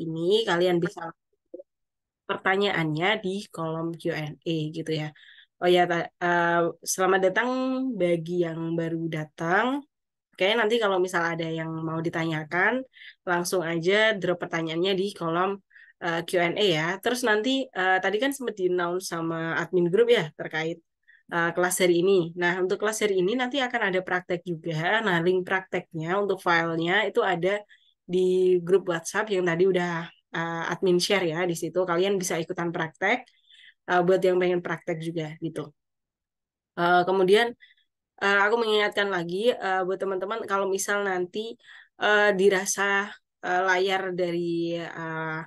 ini kalian bisa pertanyaannya di kolom Q&A gitu ya. Oh ya, selamat datang bagi yang baru datang. Oke, nanti kalau misal ada yang mau ditanyakan, langsung aja drop pertanyaannya di kolom Q&A ya. Terus nanti tadi kan sempat di-announce sama admin grup ya terkait kelas hari ini. Nah, untuk kelas hari ini nanti akan ada praktek juga. Nah, link prakteknya untuk filenya itu ada di grup WhatsApp yang tadi udah admin share ya di situ. Kalian bisa ikutan praktek buat yang pengen praktek juga gitu. Kemudian aku mengingatkan lagi buat teman-teman kalau misal nanti dirasa layar dari uh,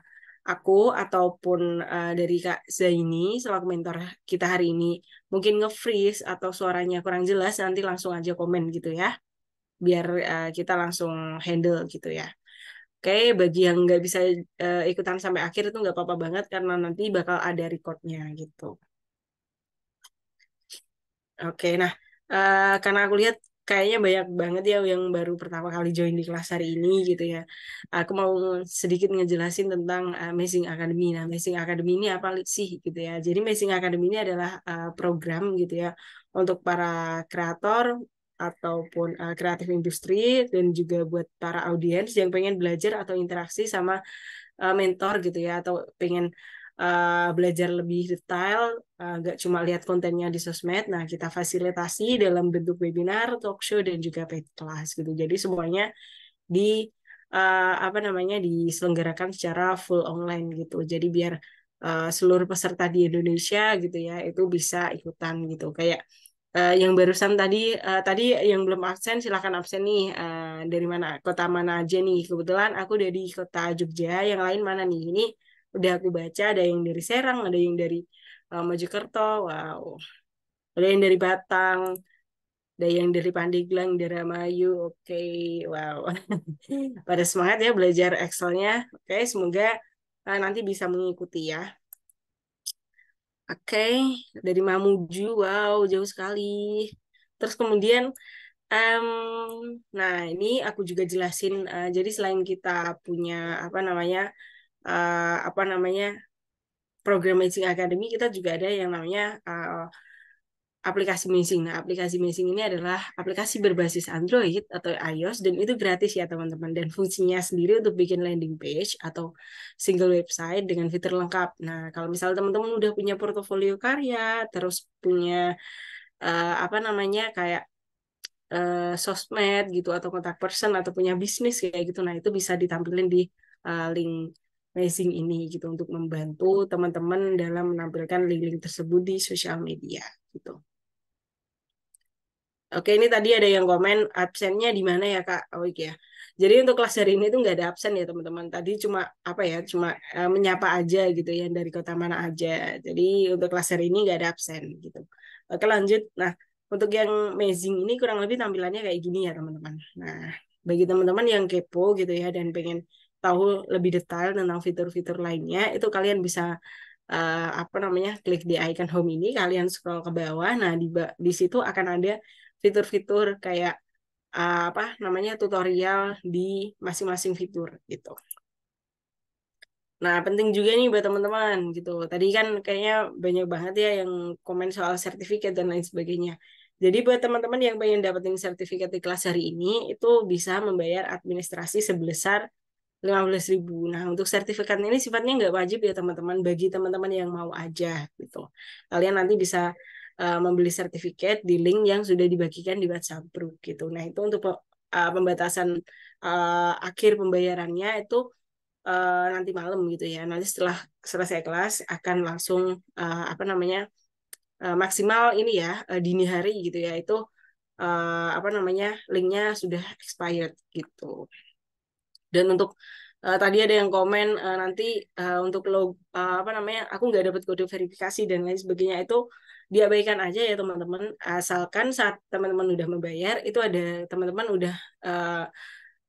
aku ataupun dari Kak Zaini selaku mentor kita hari ini mungkin nge-freeze atau suaranya kurang jelas, nanti langsung aja komen gitu ya, biar kita langsung handle gitu ya. Oke, bagi yang nggak bisa ikutan sampai akhir itu nggak apa-apa banget karena nanti bakal ada recordnya gitu. Oke, nah karena aku lihat kayaknya banyak banget ya yang baru pertama kali join di kelas hari ini gitu ya. Aku mau sedikit ngejelasin tentang Amazing Academy. Nah, Amazing Academy ini apa sih gitu ya. Jadi Amazing Academy ini adalah program gitu ya untuk para kreator ataupun kreatif industri dan juga buat para audiens yang pengen belajar atau interaksi sama mentor gitu ya atau pengen belajar lebih detail, nggak cuma lihat kontennya di sosmed. Nah, kita fasilitasi dalam bentuk webinar, talk show, dan juga paid class gitu. Jadi semuanya di apa namanya diselenggarakan secara full online gitu. Jadi biar seluruh peserta di Indonesia gitu ya itu bisa ikutan gitu. Kayak yang barusan tadi yang belum absen silakan absen nih. Dari mana kota mana aja nih? Kebetulan aku dari kota Jogja. Yang lain mana nih? Ini udah aku baca ada yang dari Serang, ada yang dari Mojokerto, wow, ada yang dari Batang, ada yang dari Pandeglang, Indramayu, oke, wow, pada semangat ya belajar Excelnya, oke, semoga nanti bisa mengikuti ya, oke, dari Mamuju, wow, jauh sekali, terus kemudian, em, nah ini aku juga jelasin, jadi selain kita punya apa namanya program Matching Academy, kita juga ada yang namanya aplikasi Matching. Nah, aplikasi Matching ini adalah aplikasi berbasis Android atau iOS dan itu gratis ya teman-teman. Dan fungsinya sendiri untuk bikin landing page atau single website dengan fitur lengkap. Nah, kalau misalnya teman-teman udah punya portofolio karya, terus punya apa namanya kayak sosmed gitu atau kontak person atau punya bisnis kayak gitu. Nah, itu bisa ditampilkan di link Amazing ini gitu untuk membantu teman-teman dalam menampilkan link-link tersebut di sosial media gitu. Oke, ini tadi ada yang komen absennya di mana ya Kak? Oh iya. Jadi untuk kelas hari ini tuh nggak ada absen ya teman-teman. Tadi cuma apa ya, cuma menyapa aja gitu ya dari kota mana aja. Jadi untuk kelas hari ini nggak ada absen gitu. Oke lanjut. Nah untuk yang amazing ini kurang lebih tampilannya kayak gini ya teman-teman. Nah bagi teman-teman yang kepo gitu ya dan pengen tahu lebih detail tentang fitur-fitur lainnya, itu kalian bisa apa namanya klik di icon home ini, kalian scroll ke bawah. Nah di situ akan ada fitur-fitur kayak apa namanya tutorial di masing-masing fitur gitu. Nah, penting juga nih buat teman-teman gitu. Tadi kan kayaknya banyak banget ya yang komen soal sertifikat dan lain sebagainya. Jadi buat teman-teman yang pengen dapetin sertifikat di kelas hari ini, itu bisa membayar administrasi sebesar 15.000. Nah, untuk sertifikat ini sifatnya nggak wajib ya teman-teman, bagi teman-teman yang mau aja gitu. Kalian nanti bisa membeli sertifikat di link yang sudah dibagikan di WhatsApp group gitu. Nah, itu untuk pembatasan akhir pembayarannya itu nanti malam gitu ya. Nanti setelah selesai kelas akan langsung apa namanya maksimal ini ya dini hari gitu ya. Itu apa namanya linknya sudah expired gitu. Dan untuk tadi ada yang komen nanti untuk apa namanya aku nggak dapat kode verifikasi dan lain sebagainya itu diabaikan aja ya teman-teman, asalkan saat teman-teman udah membayar itu ada teman-teman udah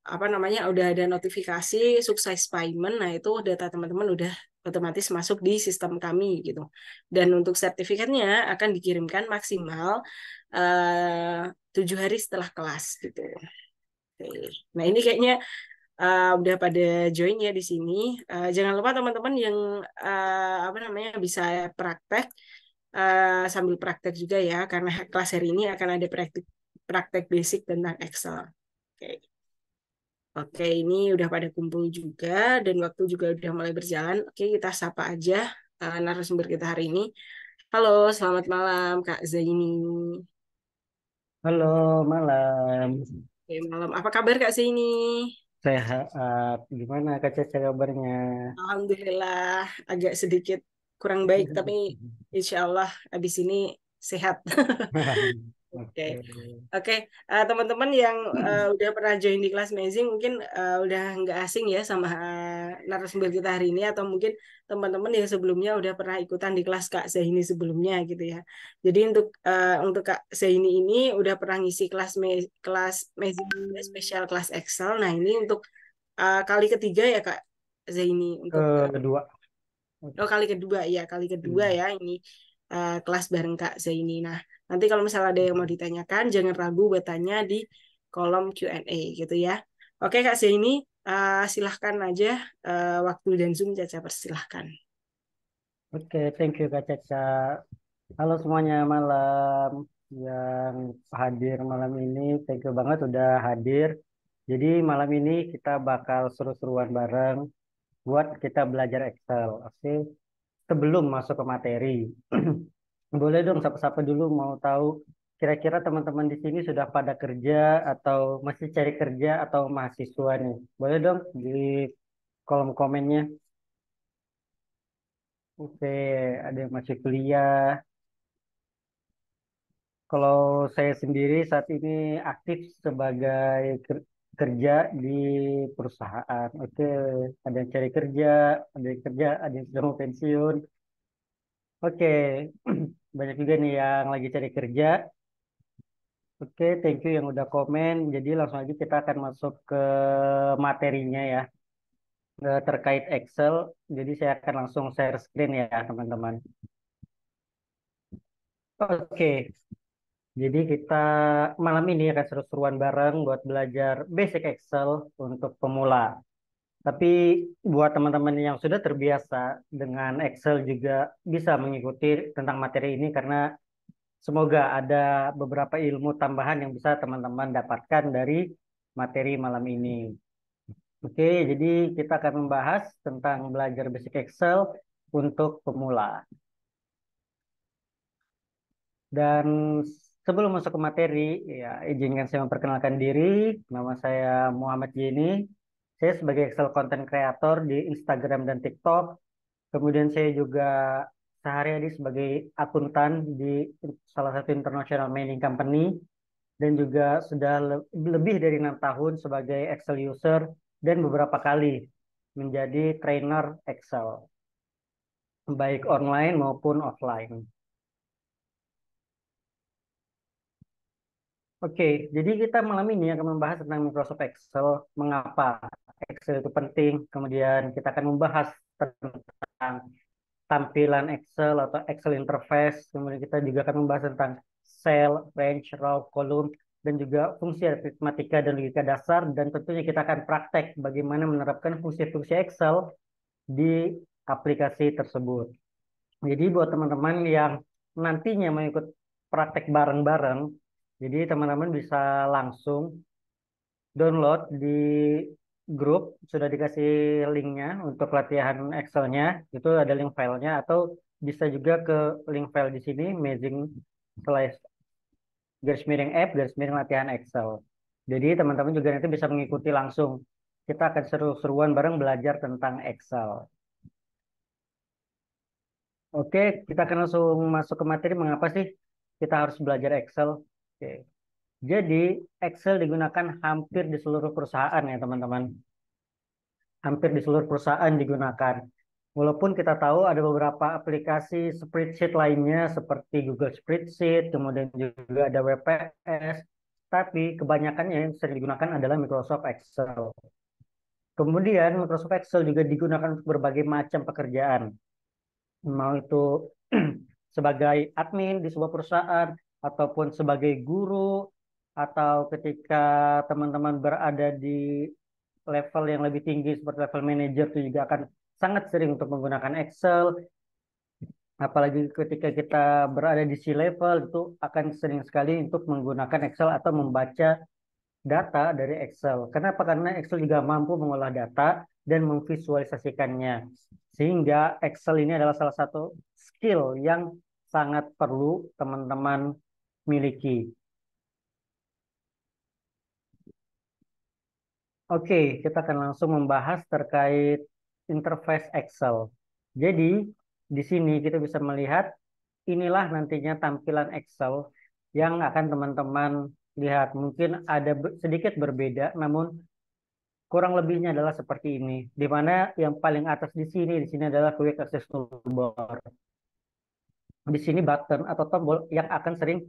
apa namanya udah ada notifikasi sukses payment. Nah itu data teman-teman udah otomatis masuk di sistem kami gitu, dan untuk sertifikatnya akan dikirimkan maksimal 7 hari setelah kelas gitu. Oke. Nah ini kayaknya udah pada join ya di sini. Jangan lupa teman-teman yang apa namanya bisa praktek sambil praktek juga ya, karena kelas hari ini akan ada praktek praktek basic tentang Excel. Oke. Oke, ini udah pada kumpul juga dan waktu juga udah mulai berjalan. Oke, kita sapa aja narasumber kita hari ini. Halo, selamat malam Kak Zaini. Halo, malam. Oke, malam. Apa kabar Kak Zaini? Sehat. Gimana Kak Caca kabarnya? Alhamdulillah, agak sedikit kurang baik, tapi insya Allah habis ini sehat. Oke, Oke. oke. Teman-teman yang udah pernah join di kelas Amazing mungkin udah nggak asing ya sama narasumber kita hari ini, atau mungkin teman-teman yang sebelumnya udah pernah ikutan di kelas Kak Zahini sebelumnya gitu ya. Jadi untuk Kak Zahini ini udah pernah ngisi kelas Amazing spesial kelas Excel. Nah ini untuk kali ketiga ya Kak Zaini untuk Kedua. oh kali kedua ya kali kedua Hmm. ya ini kelas bareng Kak Zaini. Nah nanti kalau misalnya ada yang mau ditanyakan jangan ragu buat tanya di kolom Q&A gitu ya. Oke Kak Zaini, silahkan aja waktu dan Zoom Caca persilahkan. Oke, thank you Kak Caca. Halo semuanya malam yang hadir malam ini. Thank you banget udah hadir. Jadi malam ini kita bakal seru-seruan bareng buat kita belajar Excel. Oke, sebelum masuk ke materi. Boleh dong sapa-sapa dulu mau tahu kira-kira teman-teman di sini sudah pada kerja atau masih cari kerja atau mahasiswa nih. Boleh dong di kolom komennya. Oke, ada yang masih kuliah. Kalau saya sendiri saat ini aktif sebagai kerja di perusahaan. Oke, ada yang cari kerja, ada yang kerja, ada yang sudah mau pensiun. Oke, banyak juga nih yang lagi cari kerja. Oke, thank you yang udah komen. Jadi langsung aja kita akan masuk ke materinya ya, terkait Excel. Jadi saya akan langsung share screen ya, teman-teman. Oke, jadi kita malam ini akan seru-seruan bareng buat belajar basic Excel untuk pemula. Tapi buat teman-teman yang sudah terbiasa dengan Excel juga bisa mengikuti tentang materi ini karena semoga ada beberapa ilmu tambahan yang bisa teman-teman dapatkan dari materi malam ini. Oke, jadi kita akan membahas tentang belajar basic Excel untuk pemula. Dan sebelum masuk ke materi, ya izinkan saya memperkenalkan diri. Nama saya Muhammad Yeni. Saya sebagai Excel Content Creator di Instagram dan TikTok. Kemudian saya juga sehari-hari sebagai akuntan di salah satu international mining company. Dan juga sudah lebih dari 6 tahun sebagai Excel user dan beberapa kali menjadi trainer Excel, baik online maupun offline. Oke, jadi kita malam ini akan membahas tentang Microsoft Excel, mengapa Excel itu penting, kemudian kita akan membahas tentang tampilan Excel atau Excel interface, kemudian kita juga akan membahas tentang cell, range, row, column, dan juga fungsi aritmatika dan logika dasar, dan tentunya kita akan praktek bagaimana menerapkan fungsi-fungsi Excel di aplikasi tersebut. Jadi buat teman-teman yang nantinya mau ikut praktek bareng-bareng, jadi teman-teman bisa langsung download di grup, sudah dikasih linknya untuk latihan Excel-nya, itu ada link filenya, atau bisa juga ke link file di sini, Amazing slash garis miring app, garis miring latihan Excel. Jadi teman-teman juga nanti bisa mengikuti langsung. Kita akan seru-seruan bareng belajar tentang Excel. Oke, kita akan langsung masuk ke materi. Mengapa sih kita harus belajar Excel? Oke. Jadi, Excel digunakan hampir di seluruh perusahaan ya, teman-teman. Hampir di seluruh perusahaan digunakan. Walaupun kita tahu ada beberapa aplikasi spreadsheet lainnya seperti Google Spreadsheet, kemudian juga ada WPS, tapi kebanyakannya yang sering digunakan adalah Microsoft Excel. Kemudian Microsoft Excel juga digunakan untuk berbagai macam pekerjaan. Mau itu sebagai admin di sebuah perusahaan, ataupun sebagai guru, atau ketika teman-teman berada di level yang lebih tinggi seperti level manager itu juga akan sangat sering untuk menggunakan Excel. Apalagi ketika kita berada di C-level itu akan sering sekali untuk menggunakan Excel atau membaca data dari Excel. Kenapa? Karena Excel juga mampu mengolah data dan memvisualisasikannya. Sehingga Excel ini adalah salah satu skill yang sangat perlu teman-teman miliki. Oke, kita akan langsung membahas terkait interface Excel. Jadi, di sini kita bisa melihat inilah nantinya tampilan Excel yang akan teman-teman lihat. Mungkin ada sedikit berbeda, namun kurang lebihnya adalah seperti ini. Di mana yang paling atas di sini adalah Quick Access Toolbar. Di sini button atau tombol yang akan sering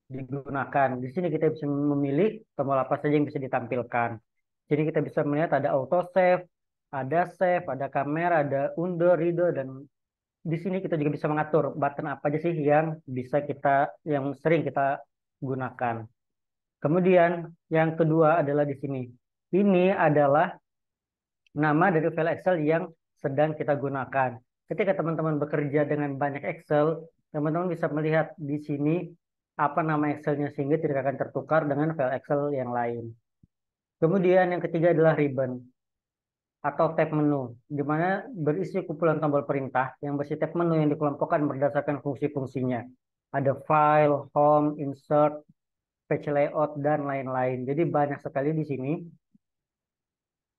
digunakan. Di sini kita bisa memilih tombol apa saja yang bisa ditampilkan. Jadi kita bisa melihat ada auto save, ada kamera, ada undo, reader, dan di sini kita juga bisa mengatur button apa aja sih yang sering kita gunakan. Kemudian yang kedua adalah di sini. Ini adalah nama dari file Excel yang sedang kita gunakan. Ketika teman-teman bekerja dengan banyak Excel, teman-teman bisa melihat di sini apa nama Excelnya sehingga tidak akan tertukar dengan file Excel yang lain. Kemudian yang ketiga adalah ribbon atau tab menu, di mana berisi kumpulan tombol perintah yang berisi tab menu yang dikelompokkan berdasarkan fungsi-fungsinya. Ada file, home, insert, page layout, dan lain-lain. Jadi banyak sekali di sini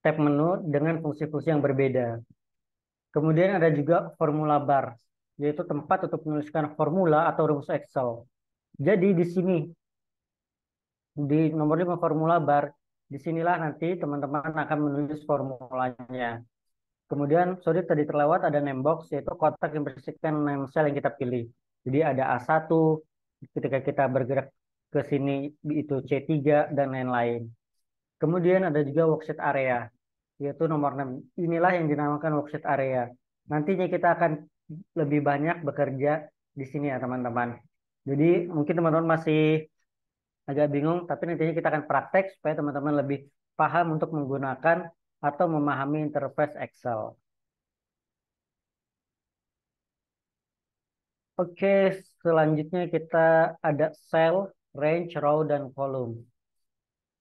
tab menu dengan fungsi-fungsi yang berbeda. Kemudian ada juga formula bar, yaitu tempat untuk menuliskan formula atau rumus Excel. Jadi di sini, di nomor 5 formula bar, disinilah nanti teman-teman akan menulis formulanya. Kemudian, sorry tadi terlewat ada name box, yaitu kotak yang berisikan name cell yang kita pilih. Jadi ada A1, ketika kita bergerak ke sini itu C3, dan lain-lain. Kemudian ada juga worksheet area, yaitu nomor 6. Inilah yang dinamakan worksheet area. Nantinya kita akan lebih banyak bekerja di sini ya teman-teman. Jadi mungkin teman-teman masih agak bingung, tapi nantinya kita akan praktek supaya teman-teman lebih paham untuk menggunakan atau memahami interface Excel. Oke, selanjutnya kita ada cell, range, row, dan column.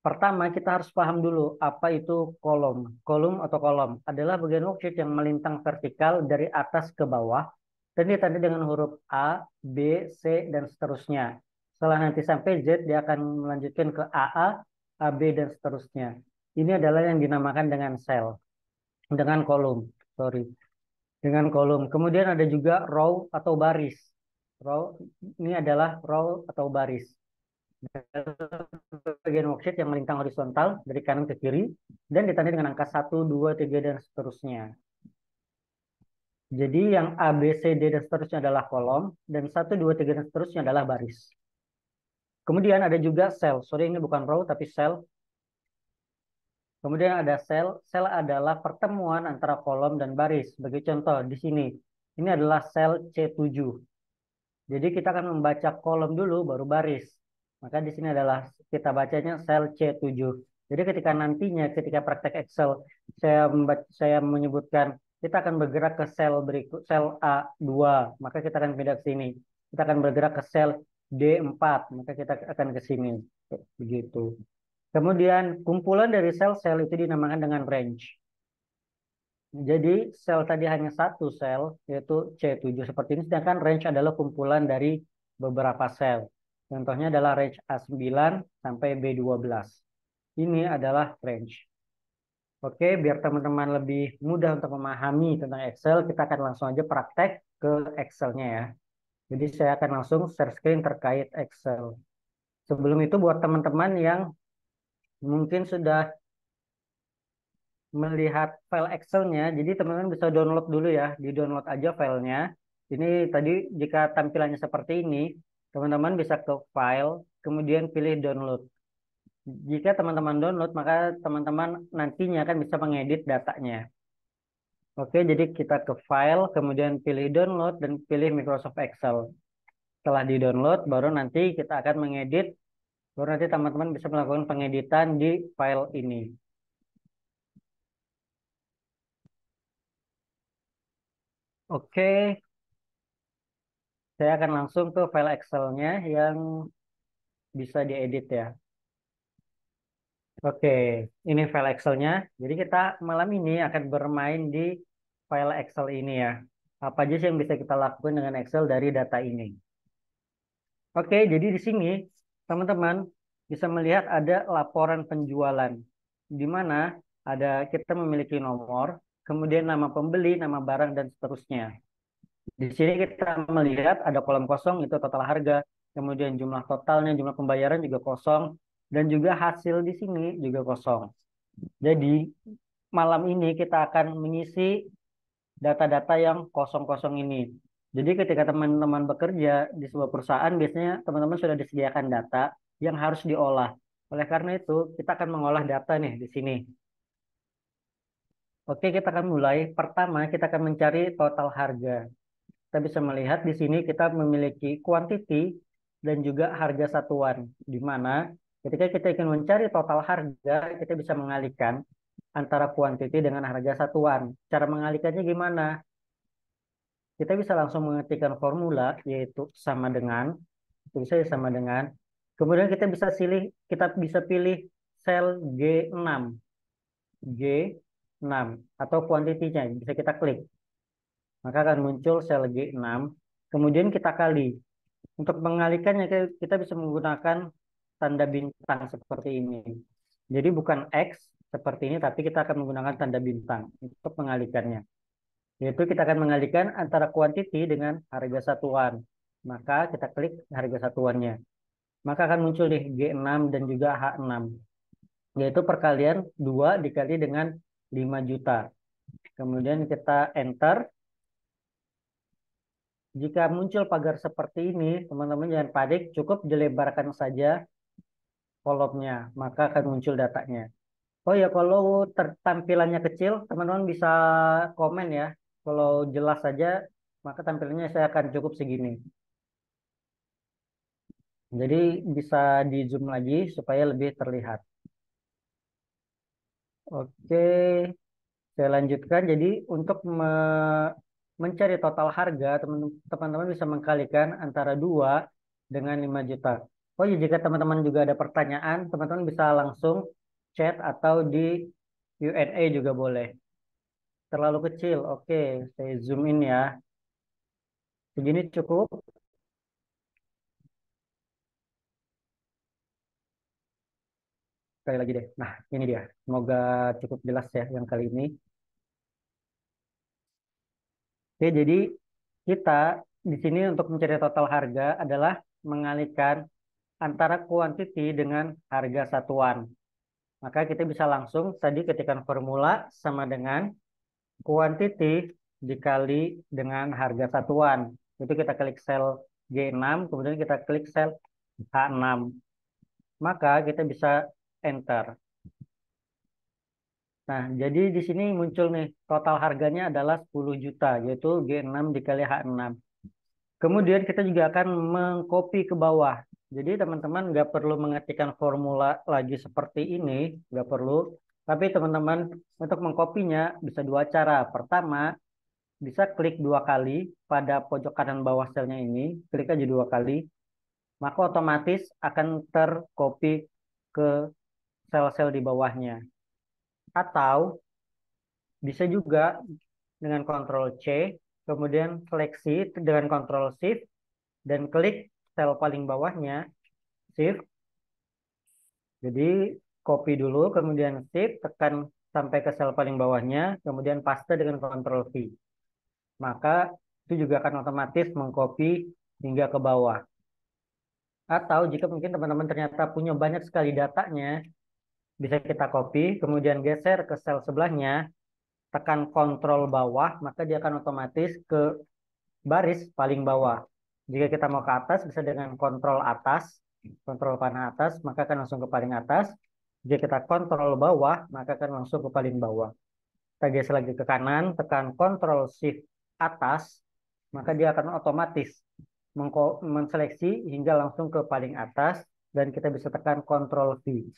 Pertama, kita harus paham dulu apa itu kolom. Kolom atau kolom adalah bagian worksheet yang melintang vertikal dari atas ke bawah dan ditandai dengan huruf A, B, C, dan seterusnya. Setelah nanti sampai Z, dia akan melanjutkan ke AA, AB, dan seterusnya. Ini adalah yang dinamakan dengan cell, dengan kolom. Sorry, dengan kolom. Kemudian ada juga row atau baris. Row ini adalah row atau baris. Bagian worksheet yang melintang horizontal dari kanan ke kiri dan ditandai dengan angka 1, 2, 3, dan seterusnya. Jadi yang A, B, C, D, dan seterusnya adalah kolom dan 1, 2, 3, dan seterusnya adalah baris. Kemudian ada juga sel. Sorry, ini bukan row tapi sel. Kemudian ada sel. Sel adalah pertemuan antara kolom dan baris. Sebagai contoh di sini. Ini adalah sel C7. Jadi kita akan membaca kolom dulu baru baris. Maka di sini adalah kita bacanya sel C7. Jadi ketika nantinya ketika praktek Excel saya menyebutkan kita akan bergerak ke sel berikut sel A2, maka kita akan pindah ke sini. Kita akan bergerak ke sel D4, maka kita akan ke sini. Begitu. Kemudian kumpulan dari sel-sel itu dinamakan dengan range. Jadi sel tadi hanya satu sel, yaitu C7 seperti ini, sedangkan range adalah kumpulan dari beberapa sel. Contohnya adalah range A9 sampai B12. Ini adalah range. Oke, biar teman-teman lebih mudah untuk memahami tentang Excel, kita akan langsung aja praktek ke Excel-nya ya. Jadi saya akan langsung share screen terkait Excel. Sebelum itu buat teman-teman yang mungkin sudah melihat file Excel-nya, jadi teman-teman bisa download dulu ya, di-download aja filenya. Ini tadi jika tampilannya seperti ini, teman-teman bisa ke file, kemudian pilih download. Jika teman-teman download, maka teman-teman nantinya akan bisa mengedit datanya. Oke, jadi kita ke file, kemudian pilih download, dan pilih Microsoft Excel. Setelah di-download, baru nanti kita akan mengedit, baru nanti teman-teman bisa melakukan pengeditan di file ini. Oke, saya akan langsung ke file Excel-nya yang bisa diedit ya. Oke, ini file Excel-nya. Jadi kita malam ini akan bermain di file Excel ini ya. Apa aja sih yang bisa kita lakukan dengan Excel dari data ini? Oke, jadi di sini teman-teman bisa melihat ada laporan penjualan, di mana ada kita memiliki nomor, kemudian nama pembeli, nama barang, dan seterusnya. Di sini kita melihat ada kolom kosong itu total harga, kemudian jumlah totalnya, jumlah pembayaran juga kosong, dan juga hasil di sini juga kosong. Jadi malam ini kita akan mengisi data-data yang kosong-kosong ini. Jadi ketika teman-teman bekerja di sebuah perusahaan, biasanya teman-teman sudah disediakan data yang harus diolah. Oleh karena itu, kita akan mengolah data nih di sini. Oke, kita akan mulai. Pertama, kita akan mencari total harga. Kita bisa melihat di sini kita memiliki quantity dan juga harga satuan, di mana ketika kita ingin mencari total harga, kita bisa mengalihkan antara quantity dengan harga satuan. Cara mengalihkannya gimana? Kita bisa langsung mengetikkan formula, yaitu sama dengan, tulisnya sama dengan, kemudian kita bisa pilih sel G6, G6, atau kuantitinya, bisa kita klik. Maka akan muncul sel G6, kemudian kita kali. Untuk mengalihkannya kita bisa menggunakan tanda bintang seperti ini. Jadi bukan X seperti ini, tapi kita akan menggunakan tanda bintang untuk mengalihkannya. Yaitu kita akan mengalihkan antara kuantiti dengan harga satuan. Maka kita klik harga satuannya. Maka akan muncul di G6 dan juga H6. Yaitu perkalian 2 dikali dengan 5 juta. Kemudian kita enter. Jika muncul pagar seperti ini, teman-teman jangan panik, cukup dilebarkan saja kolomnya, maka akan muncul datanya. Oh ya, kalau tampilannya kecil, teman-teman bisa komen ya. Kalau jelas saja, maka tampilannya saya akan cukup segini. Jadi bisa di zoom lagi supaya lebih terlihat. Oke, saya lanjutkan. Jadi untuk mencari total harga, teman-teman bisa mengkalikan antara 2 dengan 5 juta. Oh ya, jika teman-teman juga ada pertanyaan, teman-teman bisa langsung chat atau di Q&A juga boleh. Terlalu kecil, oke, saya zoom in ya. Segini cukup. Sekali lagi deh. Nah, ini dia. Semoga cukup jelas ya yang kali ini. Oke, jadi kita di sini untuk mencari total harga adalah mengalihkan antara kuantiti dengan harga satuan. Maka kita bisa langsung tadi ketikkan formula sama dengan kuantiti dikali dengan harga satuan. Itu kita klik sel G6, kemudian kita klik sel H6. Maka kita bisa enter. Nah, jadi di sini muncul nih total harganya adalah 10 juta, yaitu G6 dikali H6. Kemudian kita juga akan mengcopy ke bawah. Jadi teman-teman nggak perlu mengetikkan formula lagi seperti ini, nggak perlu. Tapi teman-teman untuk mengkopinya bisa dua cara. Pertama, bisa klik 2 kali pada pojok kanan bawah selnya ini, klik aja 2 kali, maka otomatis akan tercopy ke sel-sel di bawahnya. Atau bisa juga dengan Ctrl C, kemudian seleksi dengan Ctrl Shift, dan klik sel paling bawahnya, Shift. Jadi copy dulu, kemudian Shift, tekan sampai ke sel paling bawahnya, kemudian paste dengan Ctrl V. Maka itu juga akan otomatis mengcopy hingga ke bawah. Atau jika mungkin teman-teman ternyata punya banyak sekali datanya, bisa kita copy, kemudian geser ke sel sebelahnya, tekan kontrol bawah, maka dia akan otomatis ke baris paling bawah. Jika kita mau ke atas, bisa dengan kontrol atas, kontrol panah atas, maka akan langsung ke paling atas. Jika kita kontrol bawah, maka akan langsung ke paling bawah. Kita geser lagi ke kanan, tekan kontrol shift atas, maka dia akan otomatis menseleksi hingga langsung ke paling atas, dan kita bisa tekan kontrol V.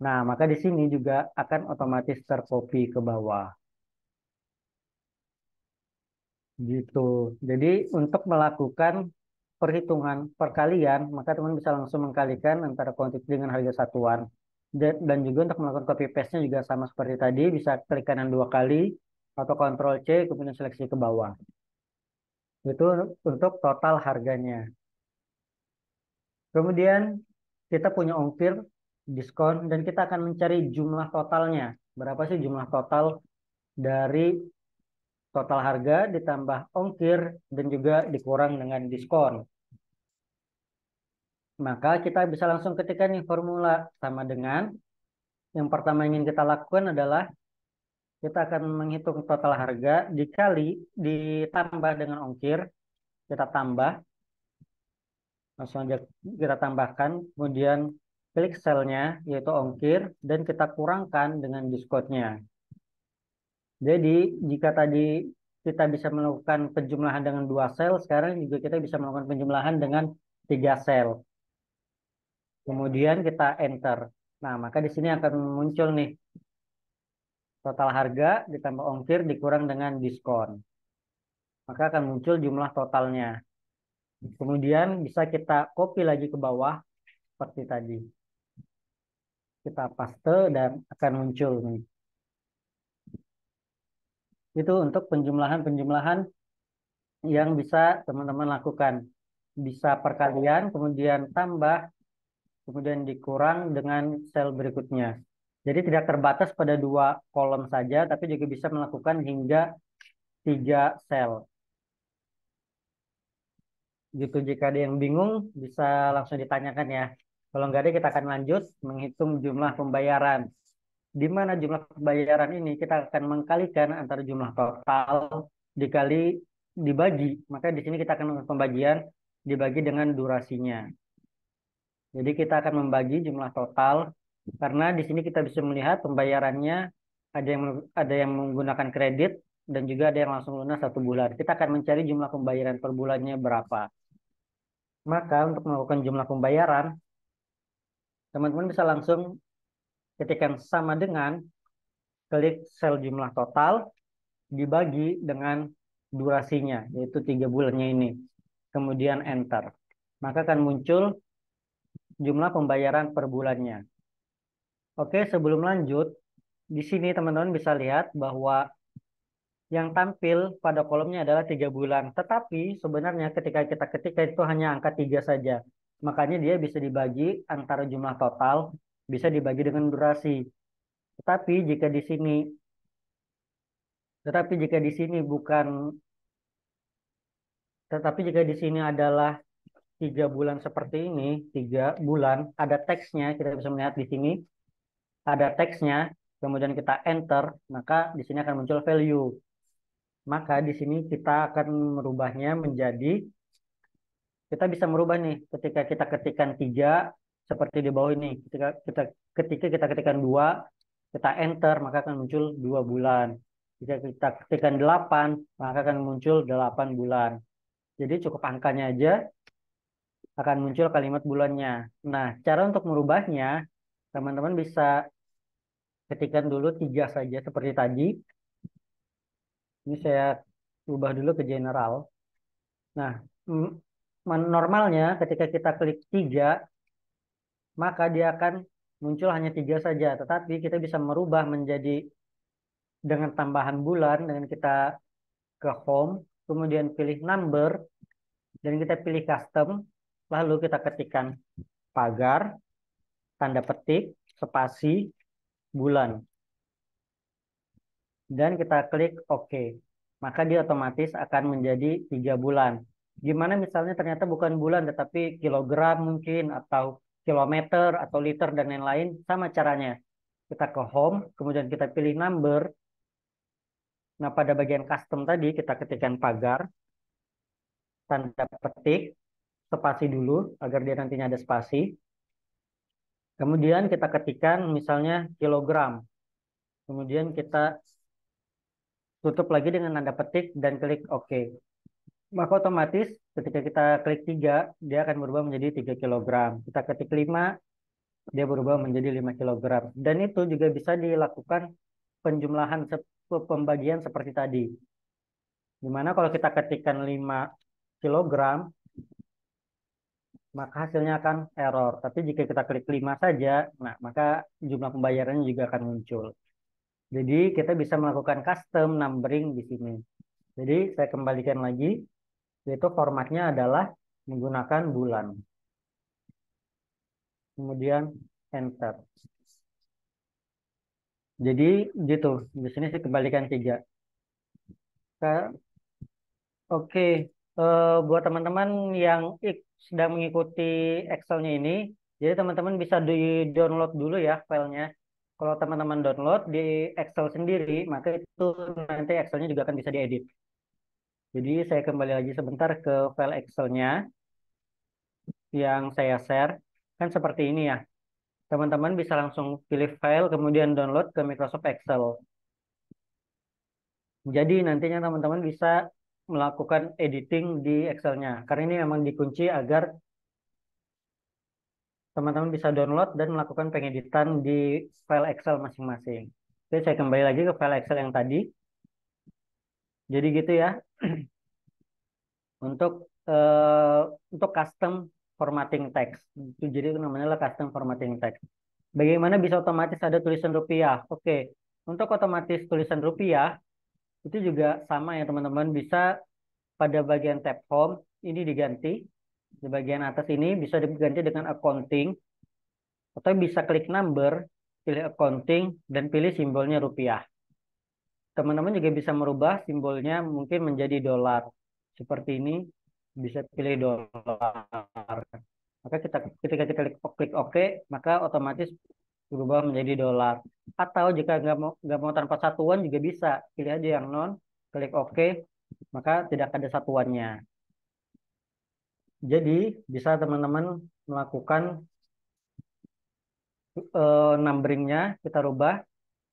Nah, maka di sini juga akan otomatis tercopy ke bawah. gitu. Jadi untuk melakukan perhitungan perkalian, maka teman bisa langsung mengkalikan antara kuantiti dengan harga satuan. Dan juga untuk melakukan copy paste-nya juga sama seperti tadi, bisa klik kanan 2 kali atau Ctrl C kemudian seleksi ke bawah. Itu untuk total harganya. Kemudian kita punya ongkir, diskon, dan kita akan mencari jumlah totalnya. Berapa sih jumlah total dari total harga ditambah ongkir dan juga dikurang dengan diskon. Maka kita bisa langsung ketikkan nih formula sama dengan yang pertama yang ingin kita lakukan adalah kita akan menghitung total harga dikali ditambah dengan ongkir, kita tambah, langsung aja kita tambahkan, kemudian klik selnya yaitu ongkir dan kita kurangkan dengan diskonnya. Jadi jika tadi kita bisa melakukan penjumlahan dengan 2 sel, sekarang juga kita bisa melakukan penjumlahan dengan 3 sel. Kemudian kita enter. Nah, maka di sini akan muncul nih total harga ditambah ongkir dikurang dengan diskon. Maka akan muncul jumlah totalnya. Kemudian bisa kita copy lagi ke bawah seperti tadi. Kita paste dan akan muncul nih. Itu untuk penjumlahan-penjumlahan yang bisa teman-teman lakukan. Bisa perkalian, kemudian tambah, kemudian dikurang dengan sel berikutnya. Jadi tidak terbatas pada 2 kolom saja, tapi juga bisa melakukan hingga 3 sel. Gitu, jika ada yang bingung bisa langsung ditanyakan ya. Kalau nggak ada kita akan lanjut menghitung jumlah pembayaran. Di mana jumlah pembayaran ini kita akan mengkalikan antara jumlah total dikali dibagi. Maka di sini kita akan melakukan pembagian dibagi dengan durasinya. Jadi kita akan membagi jumlah total karena di sini kita bisa melihat pembayarannya ada yang menggunakan kredit dan juga ada yang langsung lunas 1 bulan. Kita akan mencari jumlah pembayaran per bulannya berapa. Maka untuk melakukan jumlah pembayaran, teman-teman bisa langsung ketikkan sama dengan klik sel jumlah total dibagi dengan durasinya, yaitu 3 bulannya ini. Kemudian enter. Maka akan muncul jumlah pembayaran per bulannya. Oke, sebelum lanjut, di sini teman-teman bisa lihat bahwa yang tampil pada kolomnya adalah 3 bulan. Tetapi sebenarnya ketika kita ketikkan itu hanya angka 3 saja. Makanya dia bisa dibagi antara jumlah total, bisa dibagi dengan durasi. Tetapi jika di sini, tetapi jika di sini bukan, tetapi jika di sini adalah 3 bulan seperti ini, 3 bulan, ada teksnya, kita bisa melihat di sini, ada teksnya, kemudian kita enter, maka di sini akan muncul value. Maka di sini kita akan merubahnya menjadi, kita bisa merubah nih, ketika kita ketikkan 3, seperti di bawah ini, ketika kita ketikkan 2, kita enter, maka akan muncul 2 bulan. Jika kita ketikkan 8, maka akan muncul 8 bulan. Jadi cukup angkanya aja akan muncul kalimat bulannya. Nah, cara untuk merubahnya, teman-teman bisa ketikkan dulu 3 saja seperti tadi. Ini saya ubah dulu ke general. Nah, normalnya ketika kita klik 3, maka dia akan muncul hanya 3 saja. Tetapi kita bisa merubah menjadi dengan tambahan bulan, dengan kita ke home, kemudian pilih number, dan kita pilih custom, lalu kita ketikkan pagar, tanda petik, spasi, bulan. Dan kita klik OK. Maka dia otomatis akan menjadi 3 bulan. Gimana misalnya ternyata bukan bulan, tetapi kilogram mungkin, atau kilometer, atau liter, dan lain-lain, sama caranya. Kita ke home, kemudian kita pilih number. Nah, pada bagian custom tadi, kita ketikkan pagar, tanda petik, spasi dulu, agar dia nantinya ada spasi. Kemudian kita ketikkan misalnya kilogram. Kemudian kita tutup lagi dengan tanda petik dan klik OK. Maka otomatis ketika kita klik 3, dia akan berubah menjadi 3 kilogram. Kita ketik 5, dia berubah menjadi 5 kilogram. Dan itu juga bisa dilakukan penjumlahan pembagian seperti tadi. Dimana kalau kita ketikkan 5 kilogram, maka hasilnya akan error. Tapi jika kita klik 5 saja, nah maka jumlah pembayarannya juga akan muncul. Jadi kita bisa melakukan custom numbering di sini. Jadi saya kembalikan lagi, yaitu formatnya adalah menggunakan bulan. Kemudian enter. Jadi gitu, di sini saya kembalikan 3. Oke, buat teman-teman yang sedang mengikuti Excel-nya ini, jadi teman-teman bisa di-download dulu ya filenya. Kalau teman-teman download di Excel sendiri, maka itu nanti Excel-nya juga akan bisa diedit. Jadi saya kembali lagi sebentar ke file Excel-nya yang saya share. Kan seperti ini ya. Teman-teman bisa langsung pilih file, kemudian download ke Microsoft Excel. Jadi nantinya teman-teman bisa melakukan editing di Excel-nya. Karena ini memang dikunci agar teman-teman bisa download dan melakukan pengeditan di file Excel masing-masing. Oke, saya kembali lagi ke file Excel yang tadi. Jadi gitu ya, untuk eh, untuk custom formatting text. Jadi itu namanya adalah custom formatting text. Bagaimana bisa otomatis ada tulisan rupiah? Oke, untuk otomatis tulisan rupiah itu juga sama ya teman-teman. Bisa pada bagian tab home ini diganti. Di bagian atas ini bisa diganti dengan accounting. Atau bisa klik number, pilih accounting, dan pilih simbolnya rupiah. Teman-teman juga bisa merubah simbolnya mungkin menjadi dolar. Seperti ini, bisa pilih dolar. Maka ketika kita klik OK, maka otomatis berubah menjadi dolar. Atau jika nggak mau tanpa satuan juga bisa. Pilih aja yang non, klik OK, maka tidak ada satuannya. Jadi bisa teman-teman melakukan numberingnya, kita rubah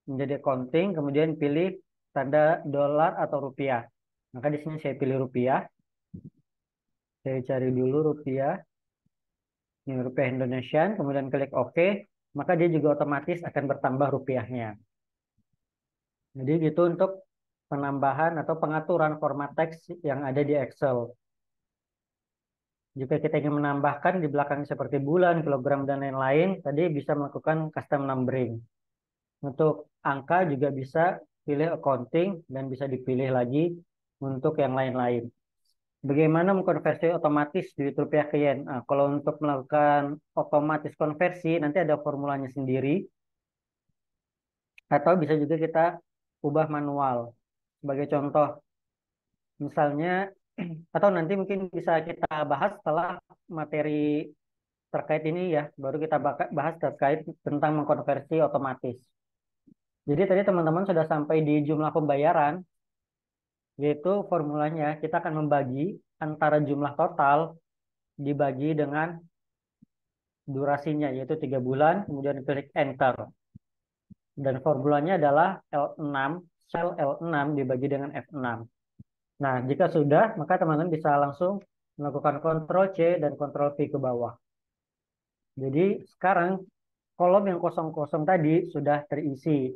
menjadi accounting, kemudian pilih tanda dolar atau rupiah. Maka di sini saya pilih rupiah. Saya cari dulu rupiah, ini rupiah Indonesia, kemudian klik OK, maka dia juga otomatis akan bertambah rupiahnya. Jadi gitu untuk penambahan atau pengaturan format teks yang ada di Excel. Jika kita ingin menambahkan di belakang seperti bulan, kilogram, dan lain-lain, tadi bisa melakukan custom numbering. Untuk angka juga bisa pilih accounting dan bisa dipilih lagi untuk yang lain-lain. Bagaimana mengkonversi otomatis duit rupiah ke yen? Nah, kalau untuk melakukan otomatis konversi, nanti ada formulanya sendiri. Atau bisa juga kita ubah manual. Sebagai contoh, misalnya, atau nanti mungkin bisa kita bahas setelah materi terkait ini ya, baru kita bahas terkait tentang mengkonversi otomatis. Jadi tadi teman-teman sudah sampai di jumlah pembayaran, yaitu formulanya kita akan membagi antara jumlah total dibagi dengan durasinya, yaitu 3 bulan, kemudian klik enter. Dan formulanya adalah L6, sel L6 dibagi dengan F6. Nah, jika sudah, maka teman-teman bisa langsung melakukan Ctrl C dan Ctrl V ke bawah. Jadi sekarang kolom yang kosong-kosong tadi sudah terisi.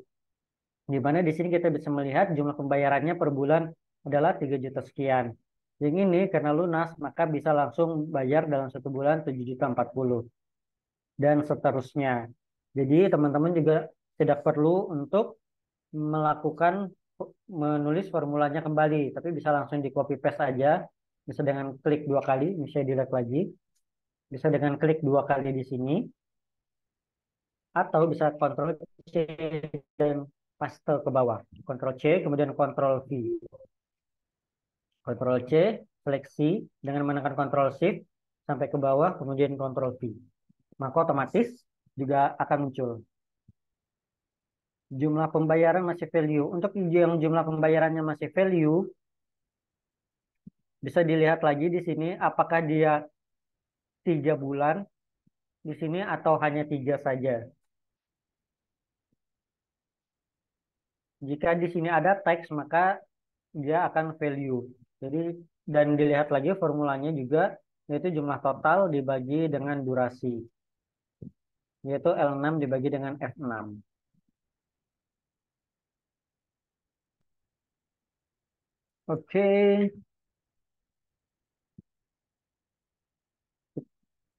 Di mana di sini kita bisa melihat jumlah pembayarannya per bulan adalah 3 juta sekian. Yang ini karena lunas, maka bisa langsung bayar dalam 1 bulan 7.040 dan seterusnya. Jadi teman-teman juga tidak perlu untuk melakukan menulis formulanya kembali, tapi bisa langsung di copy paste aja. Bisa dengan klik 2 kali, misalnya delete lagi. Bisa dengan klik 2 kali di sini, atau bisa Ctrl C dan paste ke bawah. Ctrl C, kemudian Ctrl V. Ctrl C, seleksi dengan menekan Ctrl Shift sampai ke bawah, kemudian Ctrl V. Maka otomatis juga akan muncul. Jumlah pembayaran masih value. Untuk yang jumlah pembayarannya masih value, bisa dilihat lagi di sini apakah dia 3 bulan di sini atau hanya 3 saja. Jika di sini ada teks, maka dia akan value. Jadi, dan dilihat lagi formulanya juga, yaitu jumlah total dibagi dengan durasi. Yaitu L6 dibagi dengan F6. Oke,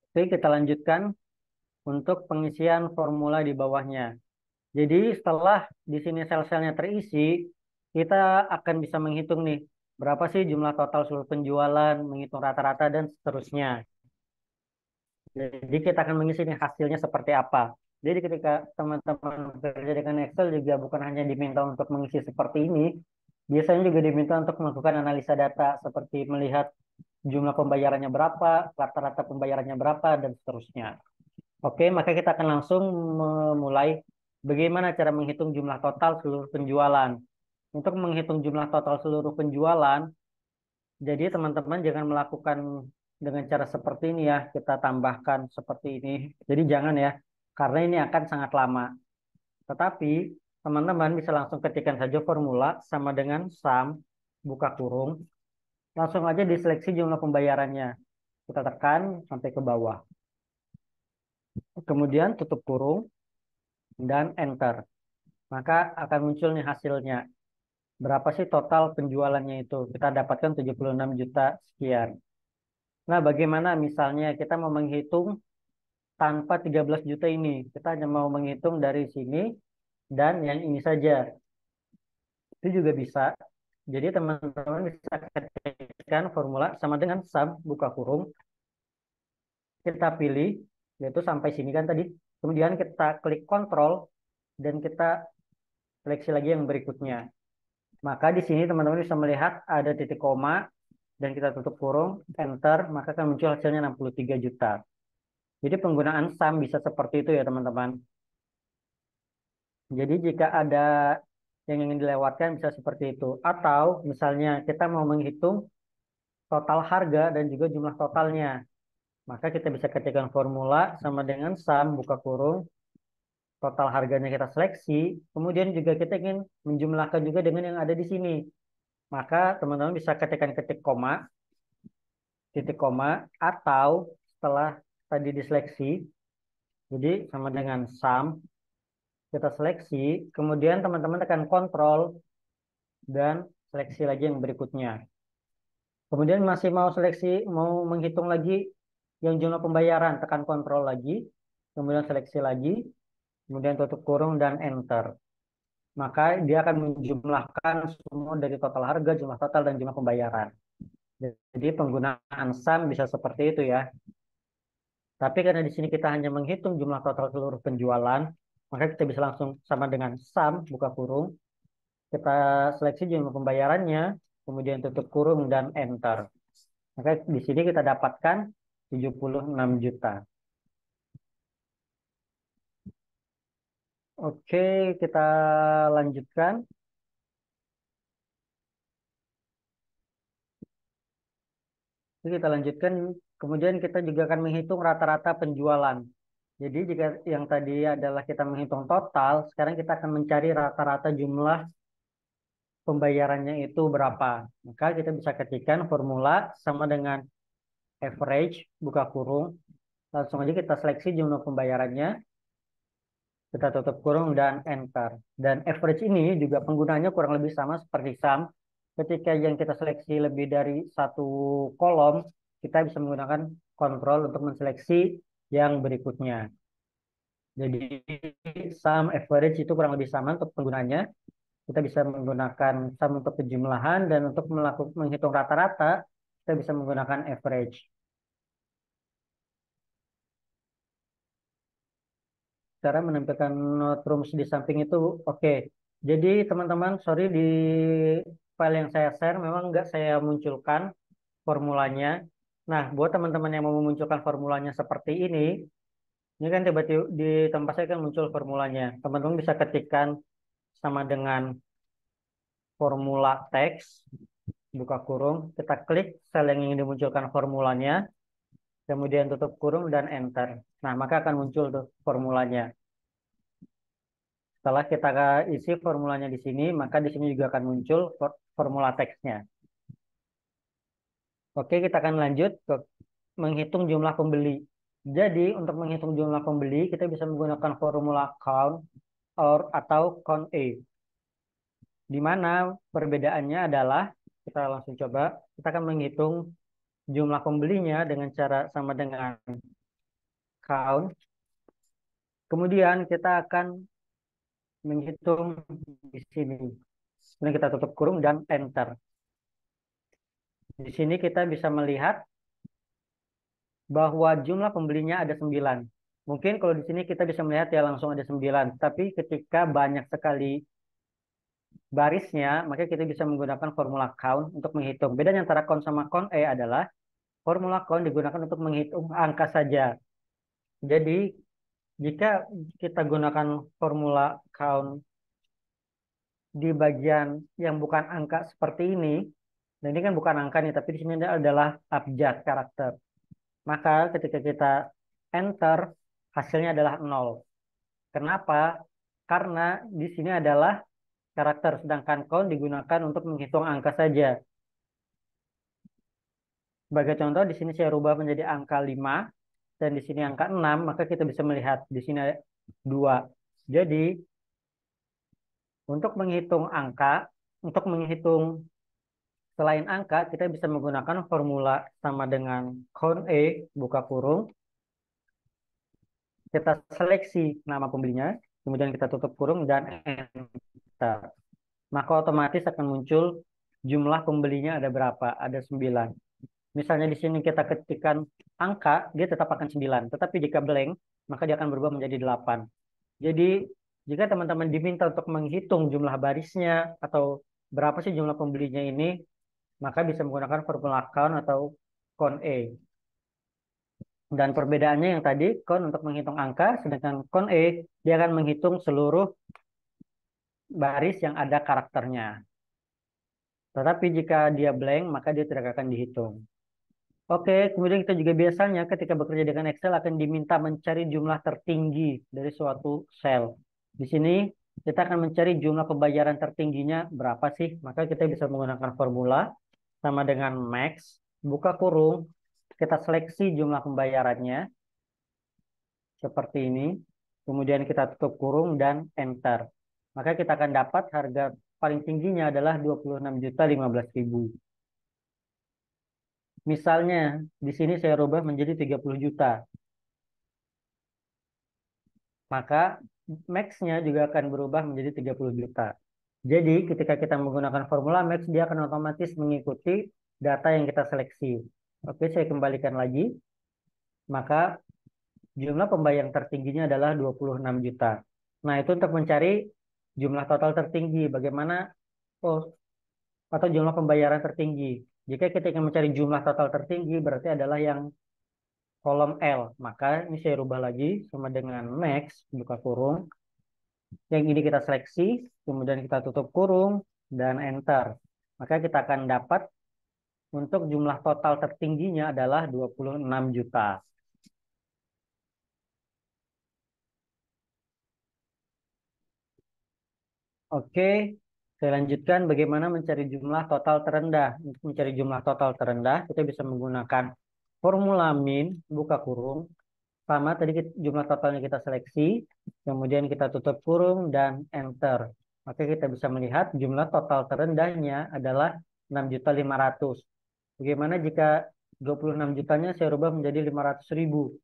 oke kita lanjutkan untuk pengisian formula di bawahnya. Jadi setelah di sini sel-selnya terisi, kita akan bisa menghitung nih berapa sih jumlah total seluruh penjualan, menghitung rata-rata dan seterusnya. Jadi kita akan mengisi nih hasilnya seperti apa. Jadi ketika teman-teman bekerja dengan Excel juga bukan hanya diminta untuk mengisi seperti ini, biasanya juga diminta untuk melakukan analisa data seperti melihat jumlah pembayarannya berapa, rata-rata pembayarannya berapa, dan seterusnya. Oke, maka kita akan langsung memulai bagaimana cara menghitung jumlah total seluruh penjualan. Untuk menghitung jumlah total seluruh penjualan, jadi teman-teman jangan melakukan dengan cara seperti ini ya, kita tambahkan seperti ini. Jadi jangan ya, karena ini akan sangat lama. Tetapi teman-teman bisa langsung ketikkan saja formula sama dengan sum, buka kurung, langsung aja diseleksi jumlah pembayarannya. Kita tekan sampai ke bawah. Kemudian tutup kurung dan enter. Maka akan muncul nih hasilnya. Berapa sih total penjualannya itu? Kita dapatkan 76 juta sekian. Nah, bagaimana misalnya kita mau menghitung tanpa 13 juta ini? Kita hanya mau menghitung dari sini dan yang ini saja. Itu juga bisa. Jadi teman-teman bisa ketikkan formula sama dengan sum, buka kurung. Kita pilih, yaitu sampai sini kan tadi. Kemudian kita klik kontrol dan kita seleksi lagi yang berikutnya. Maka di sini teman-teman bisa melihat ada titik koma dan kita tutup kurung, enter, maka akan muncul hasilnya 63 juta. Jadi penggunaan sum bisa seperti itu ya teman-teman. Jadi jika ada yang ingin dilewatkan bisa seperti itu. Atau misalnya kita mau menghitung total harga dan juga jumlah totalnya. Maka kita bisa ketikkan formula sama dengan sum, buka kurung, total harganya kita seleksi, kemudian juga kita ingin menjumlahkan juga dengan yang ada di sini. Maka teman-teman bisa ketikkan ketik koma, titik koma, atau setelah tadi diseleksi, jadi sama dengan sum, kita seleksi, kemudian teman-teman tekan kontrol dan seleksi lagi yang berikutnya. Kemudian masih mau seleksi, mau menghitung lagi yang jumlah pembayaran, tekan kontrol lagi, kemudian seleksi lagi, kemudian tutup kurung dan enter. Maka dia akan menjumlahkan semua dari total harga, jumlah total, dan jumlah pembayaran. Jadi penggunaan sum bisa seperti itu ya. Tapi karena di sini kita hanya menghitung jumlah total seluruh penjualan, maka kita bisa langsung sama dengan sum, buka kurung, kita seleksi jumlah pembayarannya, kemudian tutup kurung dan enter. Maka di sini kita dapatkan 76 juta. Oke, kita lanjutkan. Jadi kita lanjutkan, kemudian kita juga akan menghitung rata-rata penjualan. Jadi jika yang tadi adalah kita menghitung total, sekarang kita akan mencari rata-rata jumlah pembayarannya itu berapa. Maka kita bisa ketikkan formula sama dengan average, buka kurung, langsung aja kita seleksi jumlah pembayarannya, kita tutup kurung dan enter. Dan average ini juga penggunanya kurang lebih sama seperti sum. Ketika yang kita seleksi lebih dari satu kolom, kita bisa menggunakan kontrol untuk menseleksi yang berikutnya. Jadi sum average itu kurang lebih sama untuk penggunanya. Kita bisa menggunakan sum untuk penjumlahan dan untuk menghitung rata-rata, kita bisa menggunakan average. Cara menampilkan notrooms di samping itu oke. Jadi teman-teman, sorry di file yang saya share memang nggak saya munculkan formulanya. Nah, buat teman-teman yang mau memunculkan formulanya seperti ini kan tiba-tiba di tempat saya kan muncul formulanya. Teman-teman bisa ketikkan sama dengan formula teks, buka kurung, kita klik sel yang ingin dimunculkan formulanya, kemudian tutup kurung dan enter. Nah, maka akan muncul tuh formulanya. Setelah kita isi formulanya di sini, maka di sini juga akan muncul formula teksnya. Oke, kita akan lanjut ke menghitung jumlah pembeli. Jadi, untuk menghitung jumlah pembeli, kita bisa menggunakan formula count or atau count A. Di mana perbedaannya adalah Kita langsung coba. Kita akan menghitung jumlah pembelinya dengan cara sama dengan count. Kemudian kita akan menghitung di sini. Kemudian kita tutup kurung dan enter. Di sini kita bisa melihat bahwa jumlah pembelinya ada 9. Mungkin kalau di sini kita bisa melihat ya langsung ada 9. Tapi ketika banyak sekali barisnya, maka kita bisa menggunakan formula count untuk menghitung. Bedanya antara count sama count E adalah formula count digunakan untuk menghitung angka saja. Jadi jika kita gunakan formula count di bagian yang bukan angka seperti ini, nah ini kan bukan angka nih, tapi di sini adalah abjad karakter. Maka ketika kita enter, hasilnya adalah 0. Kenapa? Karena di sini adalah karakter, sedangkan count digunakan untuk menghitung angka saja. Sebagai contoh, di sini saya rubah menjadi angka 5, dan di sini angka 6, maka kita bisa melihat di sini ada 2. Jadi, untuk menghitung angka, untuk menghitung selain angka, kita bisa menggunakan formula sama dengan count E, buka kurung. Kita seleksi nama pembelinya, kemudian kita tutup kurung dan enter. Maka otomatis akan muncul jumlah pembelinya ada berapa? Ada 9. Misalnya di sini kita ketikkan angka, dia tetap akan 9. Tetapi jika blank, maka dia akan berubah menjadi 8. Jadi, jika teman-teman diminta untuk menghitung jumlah barisnya atau berapa sih jumlah pembelinya ini, maka bisa menggunakan formula count atau count E. Dan perbedaannya yang tadi, count untuk menghitung angka, sedangkan count E, dia akan menghitung seluruh baris yang ada karakternya. Tetapi jika dia blank, maka dia tidak akan dihitung. Oke, kemudian kita juga biasanya ketika bekerja dengan Excel akan diminta mencari jumlah tertinggi dari suatu sel. Di sini kita akan mencari jumlah pembayaran tertingginya berapa sih? Maka kita bisa menggunakan formula sama dengan max, buka kurung, kita seleksi jumlah pembayarannya seperti ini. Kemudian kita tutup kurung dan enter. Maka kita akan dapat harga paling tingginya adalah 26.015.000. Misalnya, di sini saya rubah menjadi 30 juta. Maka max-nya juga akan berubah menjadi 30 juta. Jadi, ketika kita menggunakan formula max, dia akan otomatis mengikuti data yang kita seleksi. Oke, saya kembalikan lagi. Maka, jumlah pembayaran tertingginya adalah 26 juta. Nah, itu untuk mencari jumlah total tertinggi. Bagaimana? Oh, atau jumlah pembayaran tertinggi. Jika kita ingin mencari jumlah total tertinggi, berarti adalah yang kolom L. Maka ini saya rubah lagi sama dengan max, buka kurung. Yang ini kita seleksi, kemudian kita tutup kurung, dan enter. Maka kita akan dapat untuk jumlah total tertingginya adalah 26 juta. Oke, saya lanjutkan bagaimana mencari jumlah total terendah. Untuk mencari jumlah total terendah, kita bisa menggunakan formula min, buka kurung. Sama tadi jumlah totalnya kita seleksi, kemudian kita tutup kurung dan enter. Maka kita bisa melihat jumlah total terendahnya adalah 6.500.000. Bagaimana jika 26 jutanya saya rubah menjadi 500.000?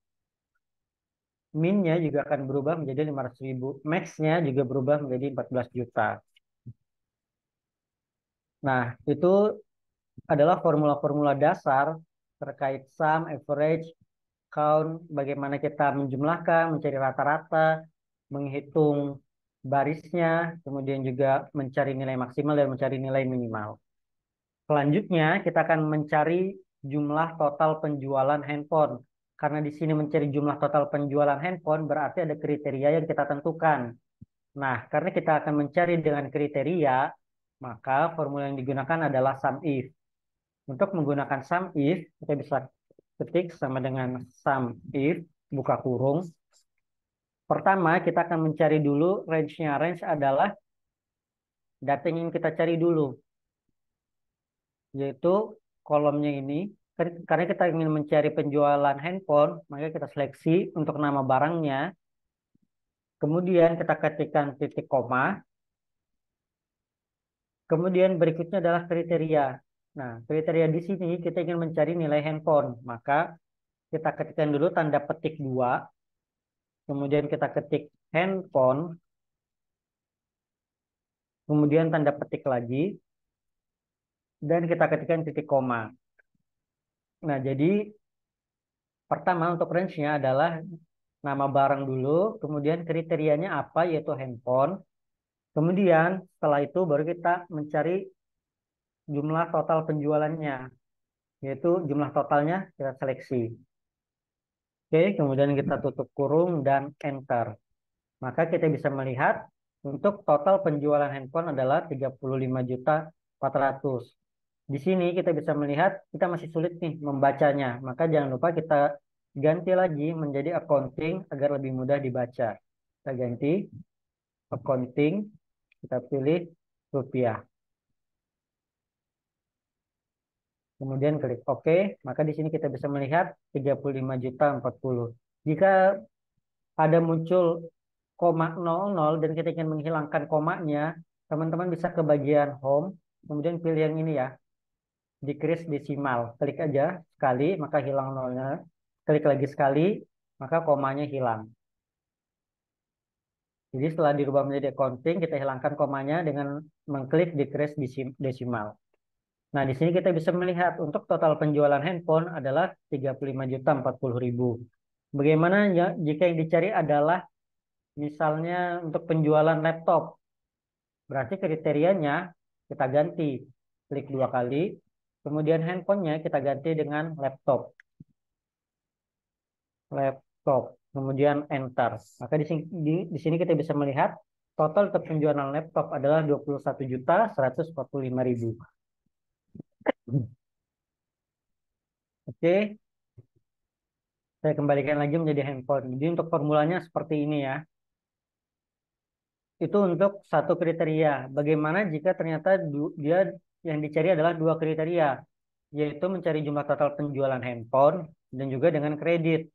Minnya juga akan berubah menjadi 500.000. Max-nya juga berubah menjadi 14 juta. Nah, itu adalah formula-formula dasar terkait sum, average, count, bagaimana kita menjumlahkan, mencari rata-rata, menghitung barisnya, kemudian juga mencari nilai maksimal dan mencari nilai minimal. Selanjutnya, kita akan mencari jumlah total penjualan handphone. Karena di sini mencari jumlah total penjualan handphone berarti ada kriteria yang kita tentukan. Nah, karena kita akan mencari dengan kriteria, maka formula yang digunakan adalah sum if. Untuk menggunakan sum if, kita bisa ketik sama dengan sum if, buka kurung. Pertama, kita akan mencari dulu range-nya. Range adalah data yang kita cari dulu, yaitu kolomnya ini. Karena kita ingin mencari penjualan handphone, maka kita seleksi untuk nama barangnya. Kemudian kita ketikkan titik koma. Kemudian berikutnya adalah kriteria. Nah, kriteria di sini kita ingin mencari nilai handphone, maka kita ketikkan dulu tanda petik 2, kemudian kita ketik handphone, kemudian tanda petik lagi, dan kita ketikkan titik koma. Nah, jadi pertama untuk range-nya adalah nama barang dulu, kemudian kriterianya apa, yaitu handphone. Kemudian setelah itu baru kita mencari jumlah total penjualannya, yaitu jumlah totalnya kita seleksi. Oke, kemudian kita tutup kurung dan enter. Maka kita bisa melihat untuk total penjualan handphone adalah 35.400. Di sini kita bisa melihat kita masih sulit nih membacanya. Maka jangan lupa kita ganti lagi menjadi accounting agar lebih mudah dibaca. Kita ganti accounting, kita pilih rupiah. Kemudian klik OK, maka di sini kita bisa melihat 35.040. Jika ada muncul koma 00 dan kita ingin menghilangkan komanya, teman-teman bisa ke bagian home, kemudian pilih yang ini ya, decrease desimal. Klik aja sekali, maka hilang nolnya. Klik lagi sekali, maka komanya hilang. Jadi setelah dirubah menjadi accounting, kita hilangkan komanya dengan mengklik decrease desimal. Nah, di sini kita bisa melihat untuk total penjualan handphone adalah 35.040.000. Bagaimana ya jika yang dicari adalah misalnya untuk penjualan laptop? Berarti kriterianya kita ganti. Klik 2 kali, kemudian handphonenya kita ganti dengan laptop. Laptop, kemudian enter. Maka di sini kita bisa melihat total untuk penjualan laptop adalah 21.145.000. Oke, saya kembalikan lagi menjadi handphone. Jadi untuk formulanya seperti ini ya. Itu untuk satu kriteria. Bagaimana jika ternyata dia yang dicari adalah 2 kriteria, yaitu mencari jumlah total penjualan handphone dan juga dengan kredit.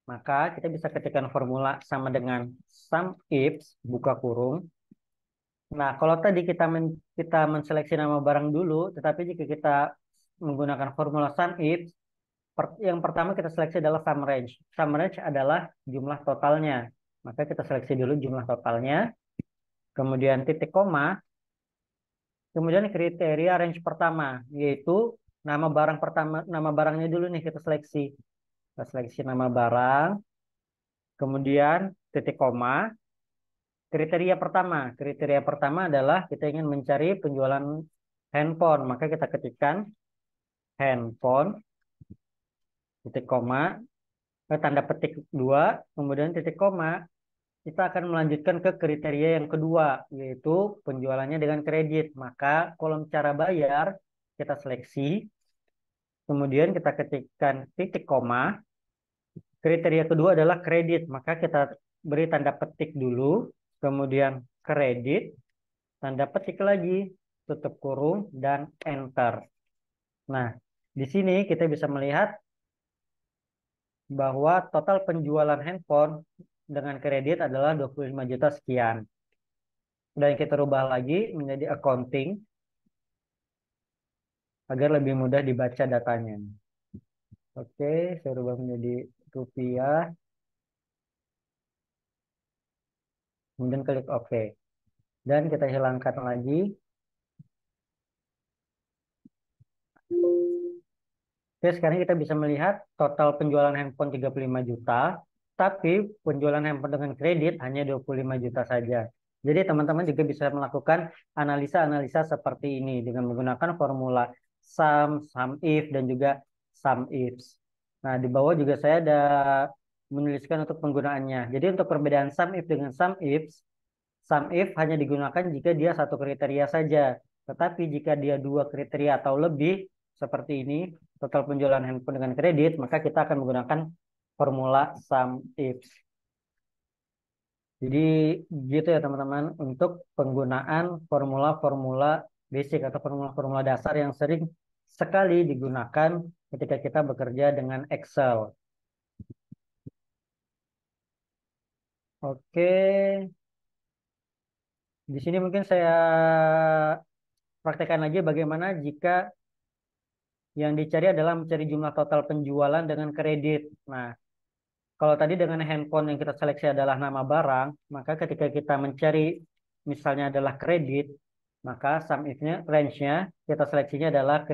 Maka kita bisa ketikkan formula sama dengan sum if buka kurung. Nah, kalau tadi kita menseleksi nama barang dulu, tetapi jika kita menggunakan formula sum if, yang pertama kita seleksi adalah sum range. Sum range adalah jumlah totalnya. Maka kita seleksi dulu jumlah totalnya, kemudian titik koma, kemudian kriteria range pertama, yaitu nama barang pertama, nama barangnya dulu nih kita seleksi. Kita seleksi nama barang, kemudian titik koma. Kriteria pertama adalah kita ingin mencari penjualan handphone, maka kita ketikkan handphone, titik koma, tanda petik 2, kemudian titik koma. Kita akan melanjutkan ke kriteria yang kedua, yaitu penjualannya dengan kredit. Maka kolom cara bayar kita seleksi, kemudian kita ketikkan titik koma. Kriteria kedua adalah kredit, maka kita beri tanda petik dulu, kemudian kredit, tanda petik lagi, tutup kurung, dan enter. Nah, di sini kita bisa melihat bahwa total penjualan handphone dengan kredit adalah 25 juta sekian. Dan kita rubah lagi menjadi accounting agar lebih mudah dibaca datanya. Oke, saya rubah menjadi rupiah. Kemudian klik OK. Dan kita hilangkan lagi. Oke, sekarang kita bisa melihat total penjualan handphone 35 juta, tapi penjualan handphone dengan kredit hanya 25 juta saja. Jadi teman-teman juga bisa melakukan analisa-analisa seperti ini dengan menggunakan formula sum if, dan juga sum ifs. Nah, di bawah juga saya ada menuliskan untuk penggunaannya. Jadi untuk perbedaan sum if dengan sum if hanya digunakan jika dia satu kriteria saja. Tetapi jika dia 2 kriteria atau lebih, seperti ini, total penjualan handphone dengan kredit, maka kita akan menggunakan formula sum ifs. Jadi gitu ya teman-teman untuk penggunaan formula-formula basic atau formula-formula dasar yang sering sekali digunakan ketika kita bekerja dengan Excel. Oke, di sini mungkin saya praktekkan lagi bagaimana jika Yang dicari adalah mencari jumlah total penjualan dengan kredit. Nah, kalau tadi dengan handphone yang kita seleksi adalah nama barang, maka ketika kita mencari misalnya adalah kredit, maka sum if-nya, range-nya, kita seleksinya adalah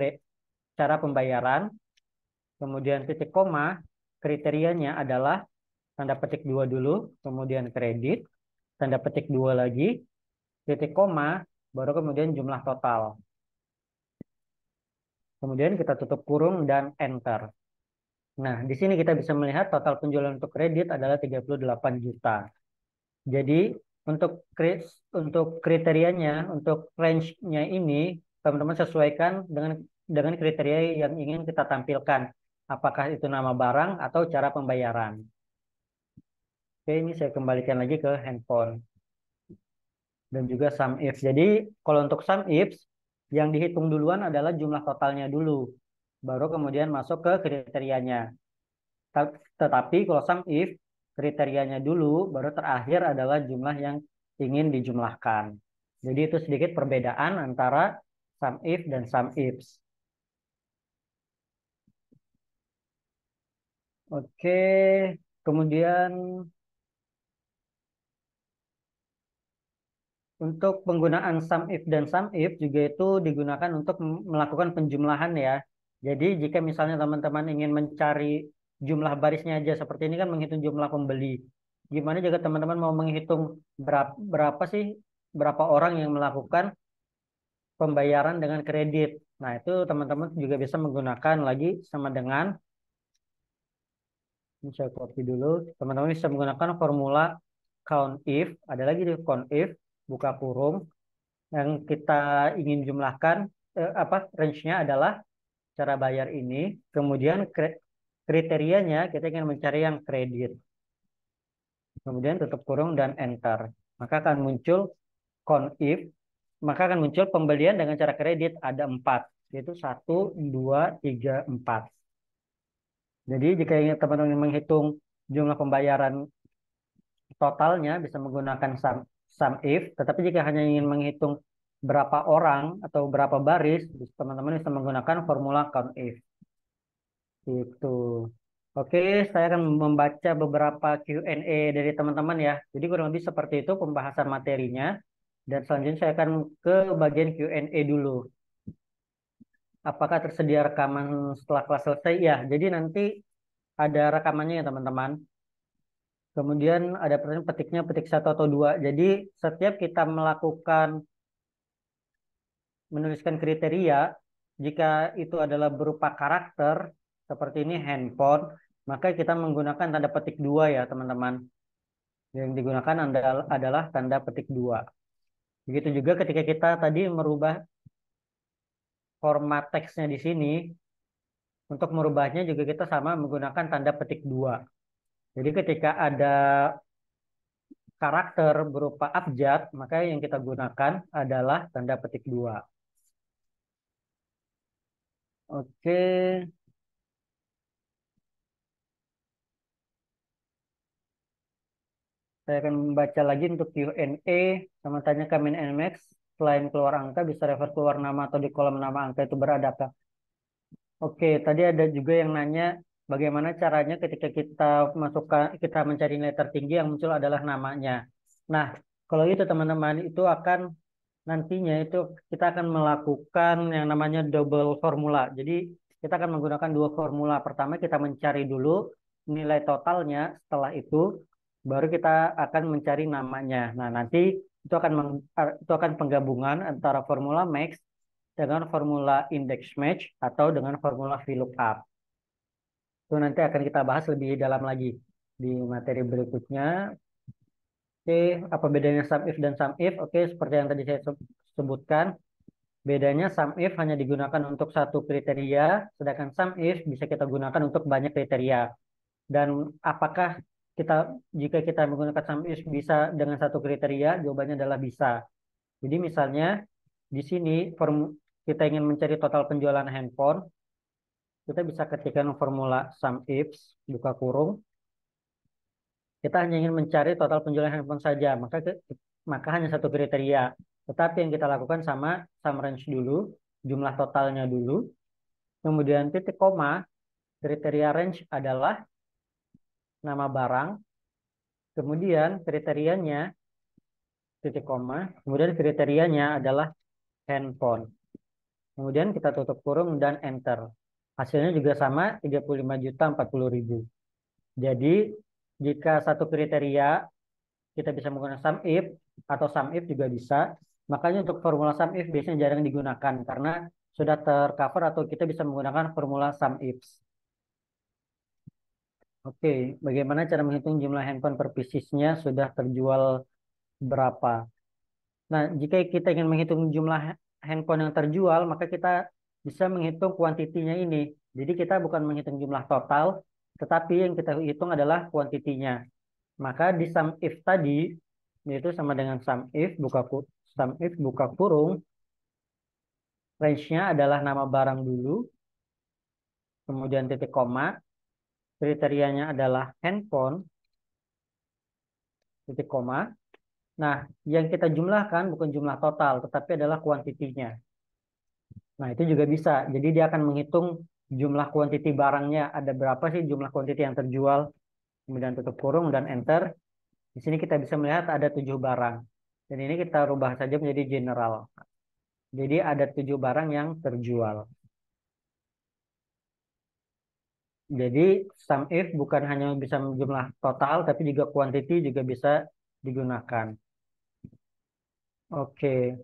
cara pembayaran, kemudian titik koma, kriterianya adalah tanda petik dua dulu, kemudian kredit, tanda petik dua lagi, titik koma, baru kemudian jumlah total. Kemudian kita tutup kurung dan enter. Nah, di sini kita bisa melihat total penjualan untuk kredit adalah 38 juta. Jadi untuk kriterianya, untuk range-nya ini, teman-teman sesuaikan dengan kriteria yang ingin kita tampilkan. Apakah itu nama barang atau cara pembayaran. Oke, ini saya kembalikan lagi ke handphone. Dan juga sum if. Jadi, kalau untuk sum if, yang dihitung duluan adalah jumlah totalnya dulu. Baru kemudian masuk ke kriterianya. Tetapi kalau sum if, kriterianya dulu, baru terakhir adalah jumlah yang ingin dijumlahkan. Jadi itu sedikit perbedaan antara sum if dan sum ifs. Oke, kemudian untuk penggunaan sum if dan sum if juga itu digunakan untuk melakukan penjumlahan ya. Jadi jika misalnya teman-teman ingin mencari jumlah barisnya aja seperti ini kan menghitung jumlah pembeli. Gimana jika teman-teman mau menghitung berapa orang yang melakukan pembayaran dengan kredit. Nah, itu teman-teman juga bisa menggunakan lagi sama dengan ini saya copy dulu. Teman-teman bisa menggunakan formula count if, ada lagi di count if, buka kurung yang kita ingin jumlahkan range-nya adalah cara bayar ini, kemudian kriterianya kita ingin mencari yang kredit. Kemudian tutup kurung dan enter. Maka akan muncul count if, maka akan muncul pembelian dengan cara kredit ada 4, yaitu 1, 2, 3, 4. Jadi jika ingin teman-teman menghitung jumlah pembayaran totalnya bisa menggunakan sum if, tetapi jika hanya ingin menghitung berapa orang atau berapa baris, teman-teman bisa menggunakan formula count if. Itu. Oke, saya akan membaca beberapa Q&A dari teman-teman ya. Jadi kurang lebih seperti itu pembahasan materinya. Dan selanjutnya saya akan ke bagian Q&A dulu. Apakah tersedia rekaman setelah kelas selesai? Ya, jadi nanti ada rekamannya ya teman-teman. Kemudian ada pertanyaan petiknya petik 1 atau 2. Jadi setiap kita menuliskan kriteria, jika itu adalah berupa karakter, seperti ini handphone, maka kita menggunakan tanda petik 2 ya teman-teman. Yang digunakan adalah tanda petik 2. Begitu juga ketika kita tadi merubah format teksnya di sini, untuk merubahnya juga kita sama menggunakan tanda petik 2. Jadi ketika ada karakter berupa abjad, maka yang kita gunakan adalah tanda petik 2. Oke. Saya akan membaca lagi untuk Q&A. Sama tanya Kamin NMAX, selain keluar angka, bisa refer keluar nama atau di kolom nama angka itu beradakah? Oke, tadi ada juga yang nanya bagaimana caranya ketika kita mencari nilai tertinggi yang muncul adalah namanya. Nah, kalau itu teman-teman itu akan nantinya itu kita akan melakukan yang namanya double formula. Jadi kita akan menggunakan 2 formula. Pertama kita mencari dulu nilai totalnya, setelah itu baru kita akan mencari namanya. Nah, nanti itu akan penggabungan antara formula max dengan formula index match atau dengan formula VLOOKUP. Itu nanti akan kita bahas lebih dalam lagi di materi berikutnya. Oke, apa bedanya sum if dan sum if? Oke, seperti yang tadi saya sebutkan, bedanya sum if hanya digunakan untuk satu kriteria, sedangkan sum if bisa kita gunakan untuk banyak kriteria. Dan apakah jika kita menggunakan sum if bisa dengan satu kriteria? Jawabannya adalah bisa. Jadi misalnya di sini kita ingin mencari total penjualan handphone, kita bisa ketikkan formula sum ifs, buka kurung. Kita hanya ingin mencari total penjualan handphone saja, maka hanya satu kriteria. Tetapi yang kita lakukan sama sum range dulu, jumlah totalnya dulu. kemudian titik koma, kriteria range adalah nama barang, kemudian kriterianya titik koma, kemudian kriterianya adalah handphone. Kemudian kita tutup kurung dan enter. Hasilnya juga sama, 35.040.000. Jadi, jika satu kriteria kita bisa menggunakan sum if atau sum if juga bisa. Makanya untuk formula sum if biasanya jarang digunakan karena sudah tercover atau kita bisa menggunakan formula sum if. Oke, bagaimana cara menghitung jumlah handphone per piecesnya sudah terjual berapa? Nah, jika kita ingin menghitung jumlah handphone yang terjual, maka kita bisa menghitung kuantitinya ini. Jadi kita bukan menghitung jumlah total, tetapi yang kita hitung adalah kuantitinya. Maka di sum if tadi, yaitu sama dengan sum if buka kurung, range-nya adalah nama barang dulu, kemudian titik koma, kriterianya adalah handphone, titik koma. Nah, yang kita jumlahkan bukan jumlah total, tetapi adalah kuantitinya. Nah, itu juga bisa. Jadi dia akan menghitung jumlah kuantiti barangnya. Ada berapa sih jumlah kuantiti yang terjual. Kemudian tutup kurung dan enter. Di sini kita bisa melihat ada 7 barang. Dan ini kita rubah saja menjadi general. Jadi ada 7 barang yang terjual. Jadi sum if bukan hanya bisa jumlah total, tapi juga quantity juga bisa digunakan. Oke.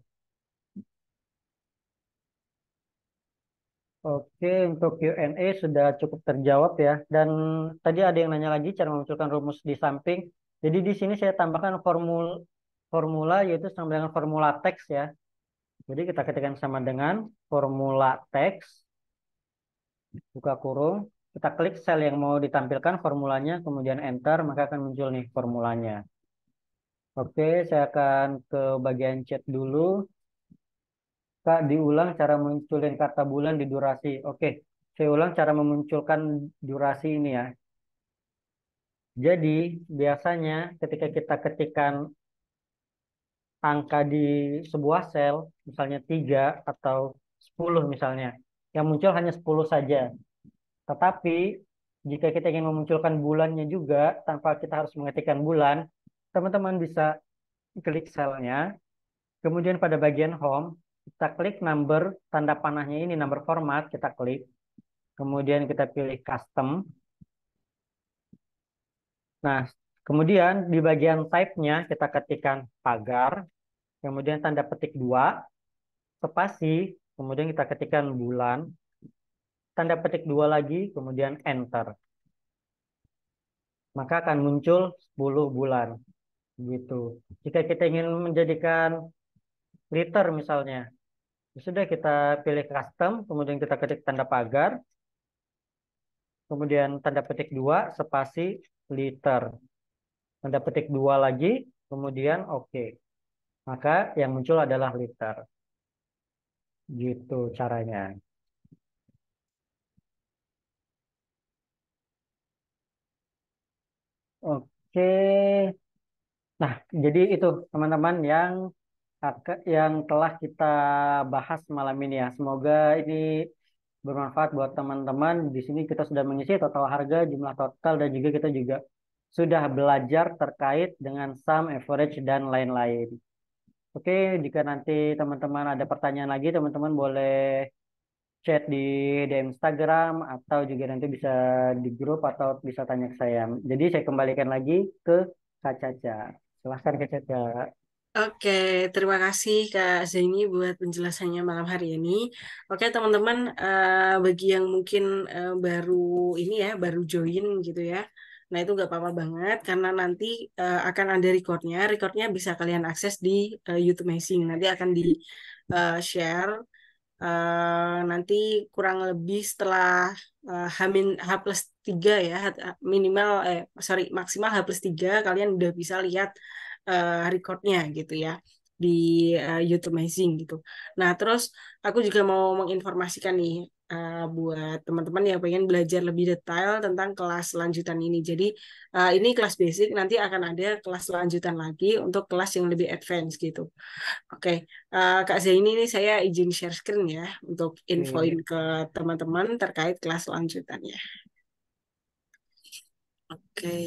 Oke, untuk Q&A sudah cukup terjawab ya. Dan tadi ada yang nanya lagi cara memunculkan rumus di samping. Jadi di sini saya tambahkan formula yaitu sama dengan formula teks ya. Jadi kita ketikkan sama dengan formula teks, buka kurung. Kita klik sel yang mau ditampilkan formulanya, kemudian enter, maka akan muncul nih formulanya. Oke, saya akan ke bagian chat dulu. Kak, diulang cara munculin kata bulan di durasi. Oke, saya ulang cara memunculkan durasi ini ya. Jadi, biasanya ketika kita ketikkan angka di sebuah sel, misalnya 3 atau 10 misalnya, yang muncul hanya 10 saja. Tetapi, jika kita ingin memunculkan bulannya juga, tanpa kita harus mengetikkan bulan, teman-teman bisa klik selnya, kemudian pada bagian home, kita klik number, tanda panahnya ini, number format, kita klik. Kemudian kita pilih custom. Nah, kemudian di bagian type-nya kita ketikkan pagar, kemudian tanda petik 2, spasi, kemudian kita ketikkan bulan, tanda petik 2 lagi, kemudian enter. Maka akan muncul 10 bulan. Gitu. Jika kita ingin menjadikan liter misalnya, sudah kita pilih custom, kemudian kita ketik tanda pagar, kemudian tanda petik 2, spasi, liter. Tanda petik 2 lagi, kemudian oke. Maka yang muncul adalah liter. Gitu caranya. Oke. Nah, jadi itu teman-teman yang telah kita bahas malam ini ya. Semoga ini bermanfaat buat teman-teman. Di sini kita sudah mengisi total harga, jumlah total, dan juga kita juga sudah belajar terkait dengan sum, average, dan lain-lain. Oke, jika nanti teman-teman ada pertanyaan lagi, teman-teman boleh chat di DM Instagram atau juga nanti bisa di grup atau bisa tanya ke saya. Jadi saya kembalikan lagi ke Kak Caca. Silahkan Kak Caca. Oke, terima kasih Kak Zaini buat penjelasannya malam hari ini. Oke, teman-teman, bagi yang mungkin baru ini ya, baru join gitu ya. Nah, itu nggak apa-apa banget karena nanti akan ada recordnya. Recordnya bisa kalian akses di YouTube Amazing. Nanti akan di share nanti kurang lebih setelah H plus 3 ya, minimal, sorry, maksimal H plus 3 kalian udah bisa lihat recordnya gitu ya di YouTube Amazing gitu. Nah, terus aku juga mau menginformasikan nih, buat teman-teman yang pengen belajar lebih detail tentang kelas lanjutan ini. Jadi ini kelas basic, nanti akan ada kelas lanjutan lagi untuk kelas yang lebih advance gitu. Oke, Kak Zaini ini saya izin share screen ya untuk infoin Oke. ke teman-teman terkait kelas lanjutannya. Oke.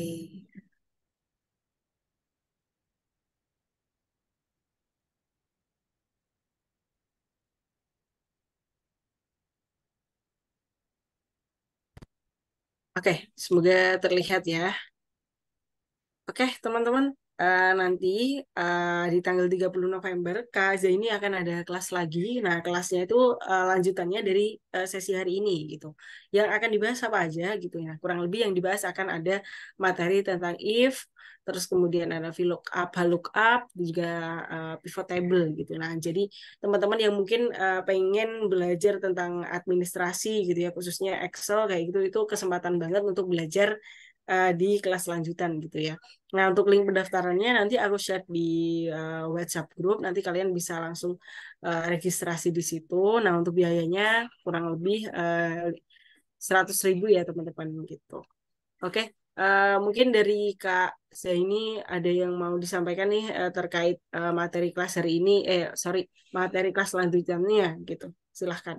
Oke, semoga terlihat ya. Oke, teman-teman, nanti di tanggal 30 November, Kak Zaini akan ada kelas lagi. Nah, kelasnya itu lanjutannya dari sesi hari ini gitu. Yang akan dibahas apa aja gitu ya. Kurang lebih yang dibahas akan ada materi tentang if, terus kemudian ada VLOOKUP, HLOOKUP, dan juga pivot table gitu. Nah, jadi teman-teman yang mungkin pengen belajar tentang administrasi gitu ya, khususnya Excel kayak gitu, itu kesempatan banget untuk belajar di kelas lanjutan gitu ya. Nah, untuk link pendaftarannya nanti aku share di WhatsApp group. Nanti kalian bisa langsung registrasi di situ. Nah, untuk biayanya kurang lebih 100.000 ya teman-teman gitu. Oke, mungkin dari Kak Zaini ada yang mau disampaikan nih terkait materi kelas hari ini. Sorry, materi kelas lanjutannya gitu. Silahkan.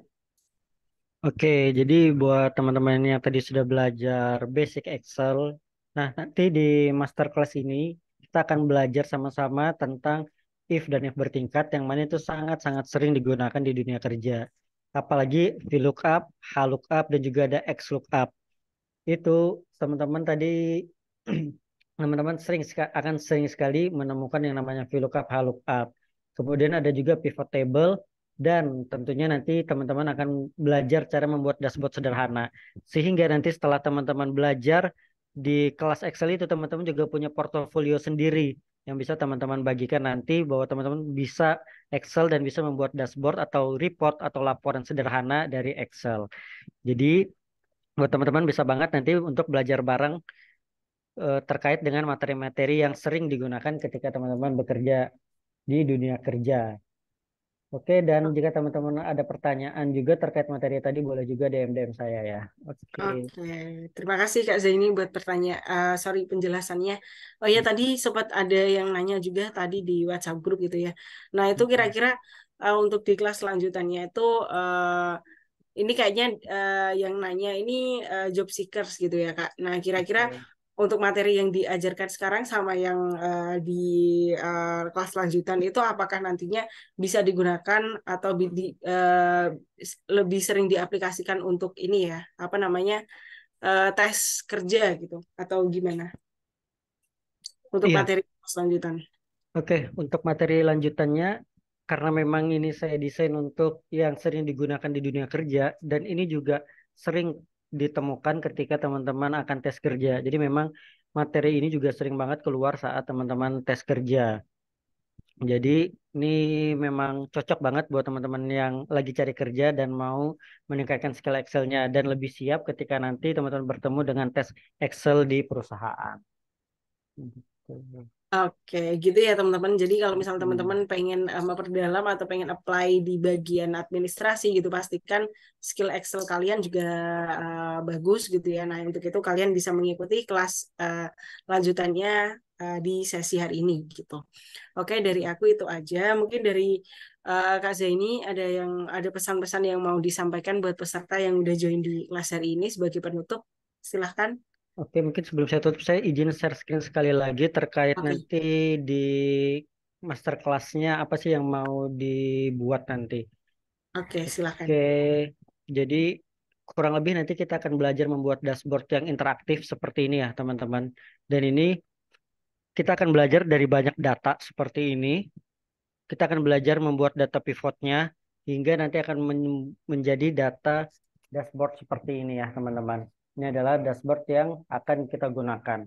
Oke, jadi buat teman-teman yang tadi sudah belajar basic Excel, nah nanti di masterclass ini kita akan belajar sama-sama tentang if dan if bertingkat yang mana itu sangat-sangat sering digunakan di dunia kerja. Apalagi VLOOKUP, HLOOKUP, dan juga ada XLOOKUP. Itu teman-teman tadi teman-teman akan sering sekali menemukan yang namanya VLOOKUP, HLOOKUP. Kemudian ada juga pivot table dan tentunya nanti teman-teman akan belajar cara membuat dashboard sederhana. Sehingga nanti setelah teman-teman belajar di kelas Excel itu teman-teman juga punya portofolio sendiri yang bisa teman-teman bagikan nanti bahwa teman-teman bisa Excel dan bisa membuat dashboard atau report atau laporan sederhana dari Excel. Jadi buat teman-teman bisa banget nanti untuk belajar bareng terkait dengan materi-materi yang sering digunakan ketika teman-teman bekerja di dunia kerja. Oke, dan jika teman-teman ada pertanyaan juga terkait materi tadi, boleh juga DM-DM saya ya. Oke. Oke, terima kasih Kak Zaini buat pertanyaan, sorry penjelasannya. Oh ya tadi sempat ada yang nanya juga tadi di WhatsApp grup gitu ya. Nah itu Mm-mm. kira-kira untuk di kelas selanjutannya itu ini kayaknya yang nanya ini job seekers gitu ya Kak. Nah kira-kira Oke. untuk materi yang diajarkan sekarang sama yang di kelas lanjutan itu apakah nantinya bisa digunakan atau lebih sering diaplikasikan untuk ini ya, apa namanya, tes kerja gitu atau gimana untuk Iya, materi selanjutan? oke. Untuk materi lanjutannya, karena memang ini saya desain untuk yang sering digunakan di dunia kerja, dan ini juga sering ditemukan ketika teman-teman akan tes kerja. Jadi memang materi ini juga sering banget keluar saat teman-teman tes kerja. Jadi ini memang cocok banget buat teman-teman yang lagi cari kerja dan mau meningkatkan skill Excel-nya dan lebih siap ketika nanti teman-teman bertemu dengan tes Excel di perusahaan. Gitu. Oke, gitu ya teman-teman. Jadi kalau misal Hmm. teman-teman pengen memperdalam atau pengen apply di bagian administrasi gitu, pastikan skill Excel kalian juga bagus gitu ya. Nah, untuk itu kalian bisa mengikuti kelas lanjutannya di sesi hari ini gitu. Oke, dari aku itu aja. Mungkin dari Kak Zaini ada pesan-pesan yang mau disampaikan buat peserta yang udah join di kelas hari ini sebagai penutup. Silahkan. Oke, mungkin sebelum saya tutup, saya izin share screen sekali lagi terkait Oke, nanti di master kelasnya apa sih yang mau dibuat nanti. oke, silahkan. Oke, jadi kurang lebih nanti kita akan belajar membuat dashboard yang interaktif seperti ini ya, teman-teman. Dan ini kita akan belajar dari banyak data seperti ini. Kita akan belajar membuat data pivotnya hingga nanti akan menjadi data dashboard seperti ini ya, teman-teman. Ini adalah dashboard yang akan kita gunakan.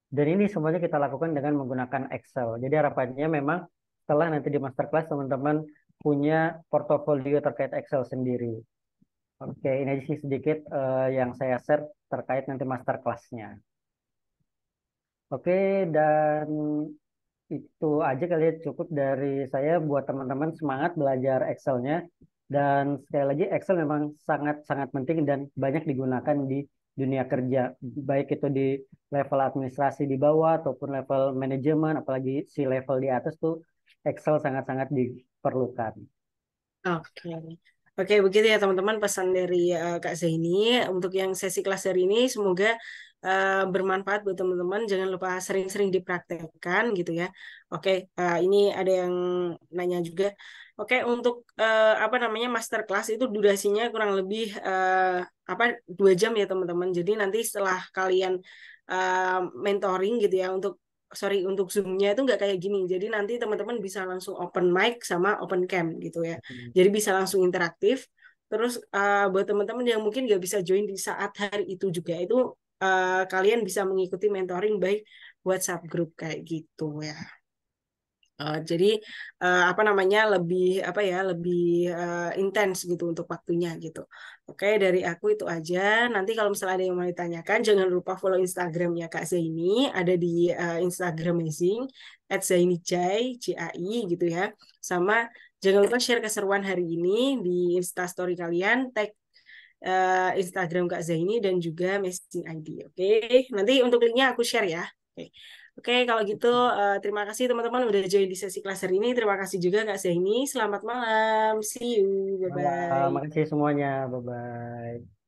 Dan ini semuanya kita lakukan dengan menggunakan Excel. Jadi harapannya memang setelah nanti di masterclass teman-teman punya portofolio terkait Excel sendiri. Oke, ini aja sih sedikit yang saya share terkait nanti masterclassnya. Oke, dan itu aja kali ya cukup dari saya buat teman-teman semangat belajar Excelnya. Dan sekali lagi Excel memang sangat-sangat penting dan banyak digunakan di dunia kerja, baik itu di level administrasi di bawah ataupun level manajemen, apalagi si level di atas tuh Excel sangat-sangat diperlukan. Oke. Oke, begitu ya teman-teman pesan dari Kak Zaini. Untuk yang sesi kelas hari ini semoga bermanfaat buat teman-teman. Jangan lupa sering-sering dipraktekkan gitu ya. Oke, ini ada yang nanya juga. Oke, untuk apa namanya masterclass itu durasinya kurang lebih apa 2 jam ya teman-teman. Jadi nanti setelah kalian mentoring gitu ya untuk Zoom-nya itu nggak kayak gini. Jadi nanti teman-teman bisa langsung open mic sama open cam gitu ya. Jadi bisa langsung interaktif. Terus buat teman-teman yang mungkin nggak bisa join di saat hari itu juga, itu kalian bisa mengikuti mentoring by WhatsApp group kayak gitu ya. Jadi apa namanya lebih apa ya lebih intens gitu untuk waktunya gitu. Oke, dari aku itu aja. Nanti kalau misalnya ada yang mau ditanyakan, jangan lupa follow Instagramnya Kak Zaini. Ada di Instagram Amazing @zainijai JAI gitu ya. Sama jangan lupa share keseruan hari ini di Instastory kalian, tag Instagram Kak Zaini dan juga messaging ID. Oke, nanti untuk linknya aku share ya. Oke. Oke, kalau gitu terima kasih teman-teman udah join di sesi kelas hari ini. Terima kasih juga Kak Zaini. Selamat malam. See you. Malam, Bye-bye. makasih semuanya, bye bye.